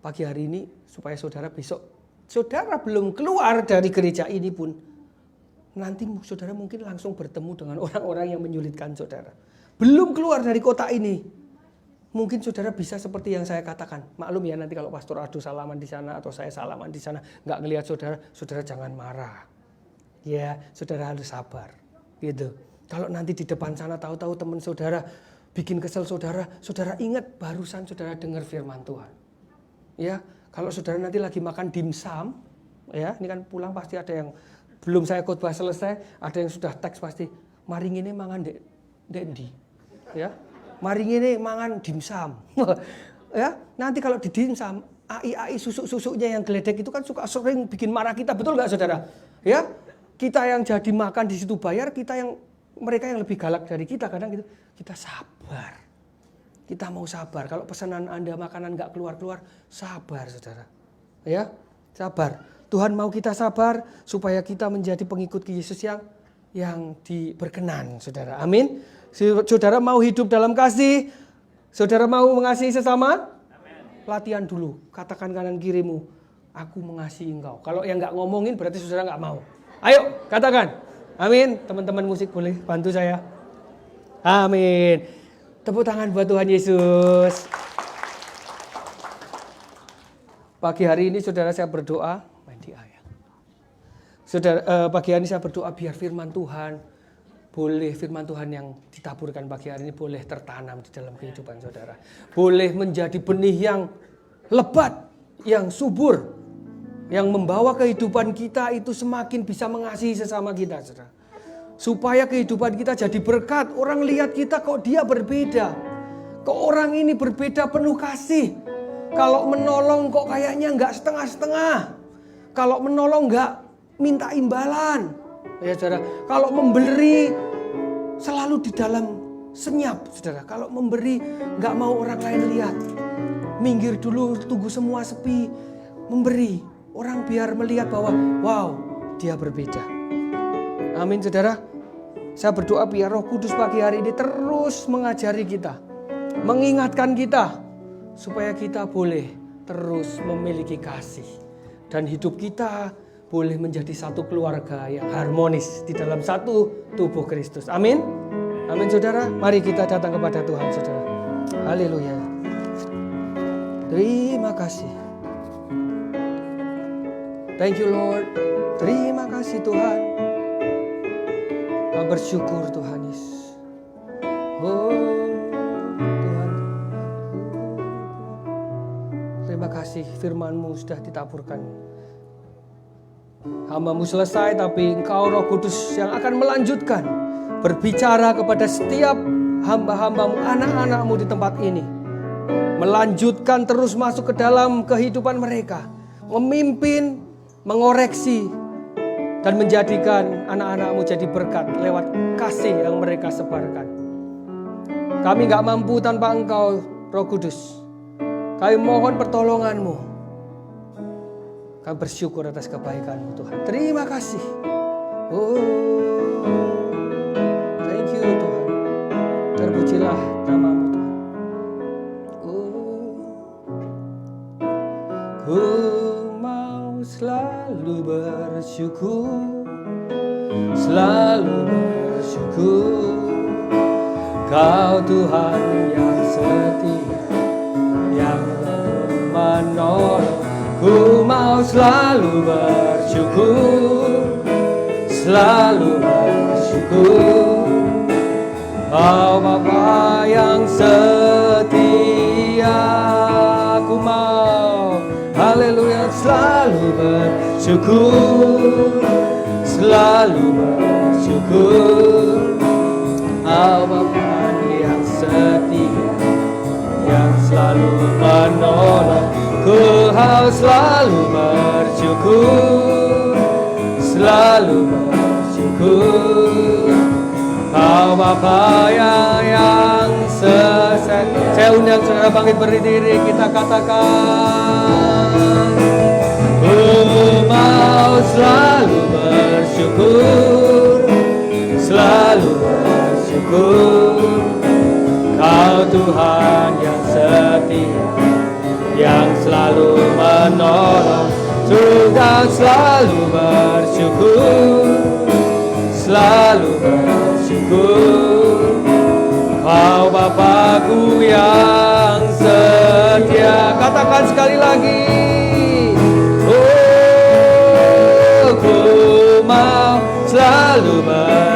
Pagi hari ini supaya saudara besok, saudara belum keluar dari gereja ini pun, nanti saudara mungkin langsung bertemu dengan orang-orang yang menyulitkan saudara. Belum keluar dari kota ini, mungkin saudara bisa seperti yang saya katakan. Maklum ya, nanti kalau Pastor Adu salaman di sana atau saya salaman di sana, nggak ngelihat saudara, saudara jangan marah. Ya, saudara harus sabar, gitu. Kalau nanti di depan sana tahu-tahu teman saudara bikin kesel saudara, saudara ingat barusan saudara dengar firman Tuhan. Ya, kalau saudara nanti lagi makan dimsum, ya, ini kan pulang pasti ada yang belum saya khotbah selesai, ada yang sudah teks pasti, mari ngene mangan dendi, ya, mari ngene mangan dimsum, ya. Nanti kalau di dimsum, ai susuk-susuknya yang geledek itu kan suka sering bikin marah kita, betul nggak saudara? Ya. Kita yang jadi makan di situ bayar, mereka yang lebih galak dari kita kadang gitu. Kita sabar. Kita mau sabar. Kalau pesanan Anda makanan nggak keluar-keluar, sabar saudara. Ya, sabar. Tuhan mau kita sabar supaya kita menjadi pengikut Yesus yang berkenan, saudara. Amin. Saudara mau hidup dalam kasih, saudara mau mengasihi sesama? Amin. Latihan dulu. Katakan kanan kirimu, aku mengasihi engkau. Kalau yang nggak ngomongin berarti saudara nggak mau. Ayo katakan, amin. Teman-teman musik boleh bantu saya. Amin. Tepuk tangan buat Tuhan Yesus. Pagi hari ini saudara saya berdoa, pagi hari ini saya berdoa biar firman Tuhan yang ditaburkan pagi hari ini boleh tertanam di dalam kehidupan saudara. Boleh menjadi benih yang lebat, yang subur, yang membawa kehidupan kita itu semakin bisa mengasihi sesama kita, saudara. Supaya kehidupan kita jadi berkat. Orang lihat kita kok dia berbeda. Kok orang ini berbeda penuh kasih. Kalau menolong kok kayaknya nggak setengah-setengah. Kalau menolong nggak minta imbalan. Ya saudara. Kalau memberi selalu di dalam senyap, saudara. Kalau memberi nggak mau orang lain lihat. Minggir dulu, tunggu semua sepi. Memberi. Orang biar melihat bahwa wow, dia berbeda. Amin saudara. Saya berdoa biar Roh Kudus pagi hari ini terus mengajari kita, mengingatkan kita, supaya kita boleh terus memiliki kasih. Dan hidup kita boleh menjadi satu keluarga yang harmonis di dalam satu tubuh Kristus. Amin. Amin saudara. Mari kita datang kepada Tuhan saudara. Haleluya. Terima kasih. Thank you Lord. Terima kasih Tuhan. Kami bersyukur Tuhan Yesus. Oh Tuhan. Terima kasih firman-Mu sudah ditaburkan. Hamba-Mu selesai tapi Engkau Roh Kudus yang akan melanjutkan. Berbicara kepada setiap hamba-hamba-Mu, anak-anak-Mu di tempat ini. Melanjutkan terus masuk ke dalam kehidupan mereka. Memimpin, mengoreksi, dan menjadikan anak-anak-Mu jadi berkat lewat kasih yang mereka sebarkan. Kami gak mampu tanpa Engkau, Roh Kudus. Kami mohon pertolongan-Mu. Kami bersyukur atas kebaikan-Mu Tuhan. Terima kasih. Oh, thank you Tuhan. Terpujilah nama-Mu Tuhan. Selalu bersyukur, selalu bersyukur. Kau Tuhan yang setia, yang menolong. Ku mau selalu bersyukur, selalu bersyukur. Kau Bapa yang setia, ku mau haleluya selalu bersyukur, selalu bersyukur. Kau Bapa yang setia, yang selalu menolong. Ku harus selalu bersyukur, selalu bersyukur. Kau Bapa yang saya undang saudara bangkit berdiri, kita katakan. Ku mau selalu bersyukur, selalu bersyukur. Kau Tuhan yang setia, yang selalu menolong. Tuhan selalu bersyukur, selalu bersyukur. Kau Bapakku yang setia. Katakan sekali lagi. Oh, ku mau selalu bersyukur.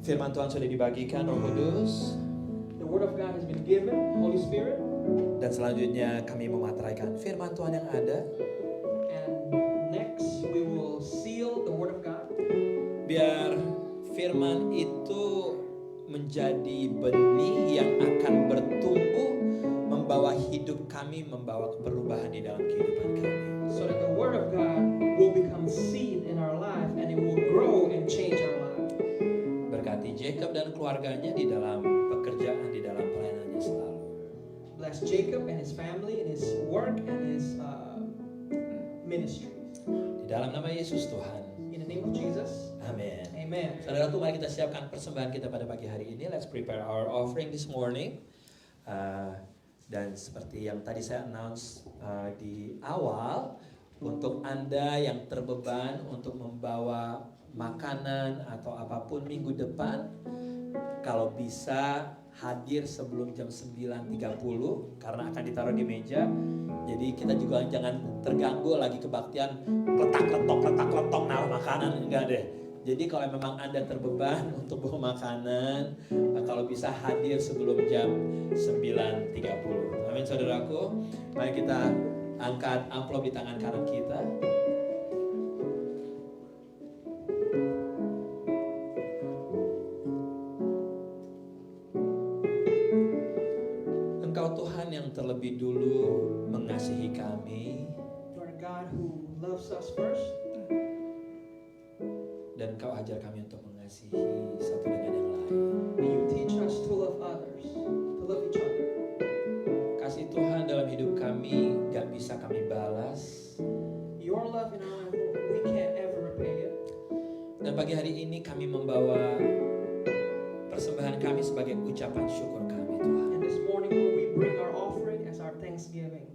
Firman Tuhan sudah dibagikan, Roh Kudus. The word of God has been given, Holy Spirit. Dan selanjutnya kami memateraikan firman Tuhan yang ada. And next we will seal the word of God. Biar firman itu menjadi benih yang akan bertumbuh, membawa hidup kami, membawa perubahan di dalam kehidupan kami. So that the word of God will become seed in our life and it will grow and change our life. Berkati Jacob dan keluarganya di dalam pekerjaan, di dalam pelayanannya selalu. Bless Jacob and his family in his work and his ministry. Di dalam nama Yesus Tuhan. In the name of Jesus. Amin. Amen. Saudara tuh, mari kita siapkan persembahan kita pada pagi hari ini. Let's prepare our offering this morning. Dan seperti yang tadi saya announce di awal, untuk Anda yang terbeban untuk membawa makanan atau apapun minggu depan, kalau bisa hadir sebelum jam 9.30 karena akan ditaruh di meja. Jadi kita juga jangan terganggu lagi kebaktian letak-letok naruh makanan, enggak deh. Jadi kalau memang Anda terbeban untuk bawa makanan, kalau bisa hadir sebelum jam 9.30. Amin saudaraku. Mari kita angkat amplop di tangan kanan kita. Engkau Tuhan yang terlebih dulu mengasihi kami. Lord God who loves us first. Dan Kau ajar kami untuk mengasihi satu dengan yang lain. And you teach us to love others, to love each other. Kasih Tuhan dalam hidup kami gak bisa kami balas. Your love in our life, we can't ever repay it. Dan pagi hari ini kami membawa persembahan kami sebagai ucapan syukur kami Tuhan. And this morning Lord, we bring our offering as our thanksgiving.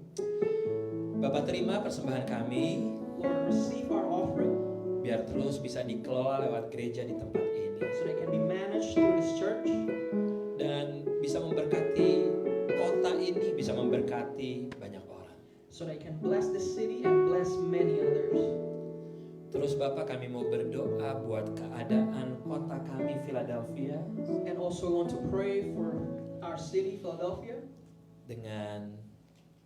Bapak terima persembahan kami. Lord, receive our offering. Biar terus bisa dikelola lewat gereja di tempat ini. So they can be managed through this church. Dan bisa memberkati kota ini, bisa memberkati banyak orang. So they can bless this city and bless many others. Terus Bapak, kami mau berdoa buat keadaan kota kami Philadelphia. And also we want to pray for our city, Philadelphia. Dengan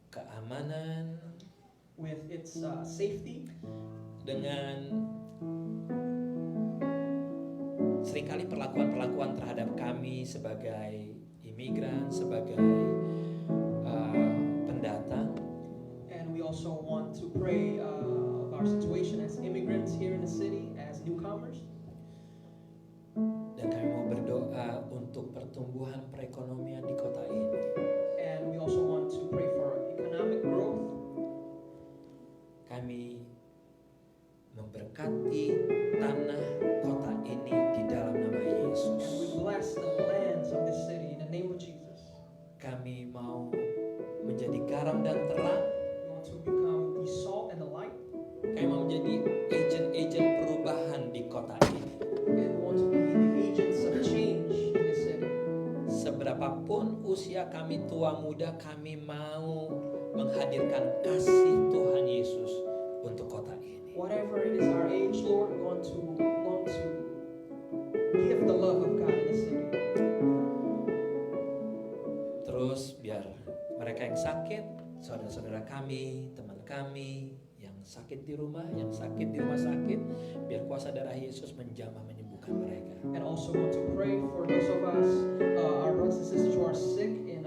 keamanan, with its safety. Dengan seringkali perlakuan-perlakuan terhadap kami sebagai imigran, sebagai pendatang. And we also want to pray of our situation as immigrants here in the city, as newcomers. Dan kami mau berdoa untuk pertumbuhan perekonomian di kota ini. And we also want to pray for economic growth. Kami memberkati tanah kota ini di dalam nama Yesus. And we bless the lands of this city in the name of Jesus. Kami mau menjadi garam dan terang. We want to become the salt and the light. Kami mau menjadi agen-agen perubahan di kota ini. And we want to be the agents of change in this city. Seberapapun usia kami tua muda, kami mau menghadirkan kasih Tuhan Yesus untuk kota ini. Whatever it is our age, Lord, we want to give the love of God in this city. terus biar mereka yang sakit, saudara-saudara kami, teman kami yang sakit di rumah sakit, biar kuasa darah Yesus menjamah menyembuhkan mereka. And also want to pray for those of us, our brothers and sisters who are sick in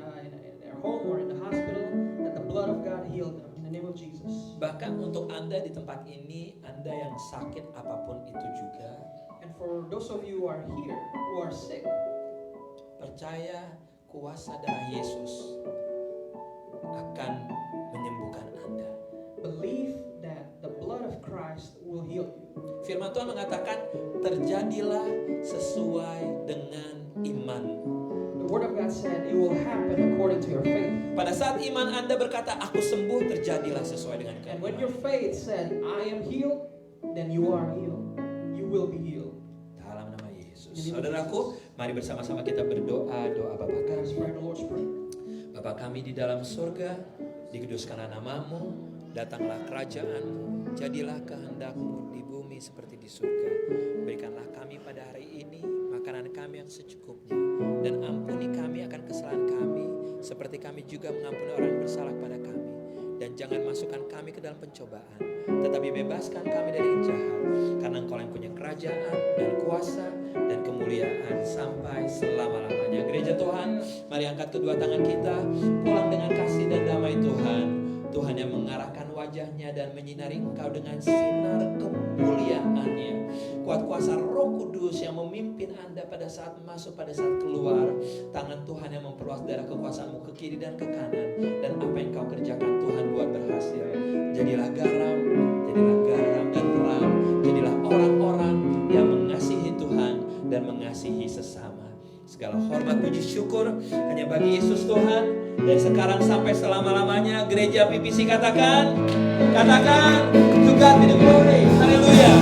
their home or in the hospital, that the blood of God heal them in the name of Jesus. Bahkan untuk Anda di tempat ini, Anda yang sakit apapun itu juga, And for those of you who are here who are sick, percaya kuasa darah Yesus akan menyembuhkan Anda. believe that the blood of Christ will heal you. Firman Tuhan mengatakan, terjadilah sesuai dengan iman. The word of God said it will happen according to your faith. Pada saat iman Anda berkata, aku sembuh, terjadilah sesuai dengan And when your keimanan. faith said, I am healed, then you are healed. You will be healed. Dalam nama Yesus. Saudaraku, mari bersama-sama kita berdoa, doa Bapa Let kami. us pray the Lord's Prayer. Bapa kami di dalam surga, dikuduskanlah namamu, datanglah kerajaanmu, jadilah kehendakmu di bumi seperti di surga. Berikanlah kami pada hari ini makanan kami yang secukupnya, dan ampuni kami akan kesalahan kami, seperti kami juga mengampuni orang yang bersalah pada kami. Dan jangan masukkan kami ke dalam pencobaan, tetapi bebaskan kami dari yang jahat, karena Engkau yang punya kerajaan dan kuasa dan kemuliaan sampai selama-lamanya. Gereja Tuhan, mari angkat kedua tangan kita, pulang dengan kasih dan damai Tuhan. Tuhan yang mengarahkan wajahnya dan menyinari engkau dengan sinar kemuliaannya. Kuat kuasa Roh Kudus yang memimpin Anda pada saat masuk, pada saat keluar. Tangan Tuhan yang memperluas daerah kekuasaanmu ke kiri dan ke kanan. Dan apa yang kau kerjakan Tuhan buat berhasil. Jadilah garam dan terang. Jadilah orang-orang yang mengasihi Tuhan dan mengasihi sesama. Segala hormat, puji, syukur hanya bagi Yesus Tuhan. Dan sekarang sampai selama-lamanya. Gereja PPC katakan to God be the glory. Haleluya.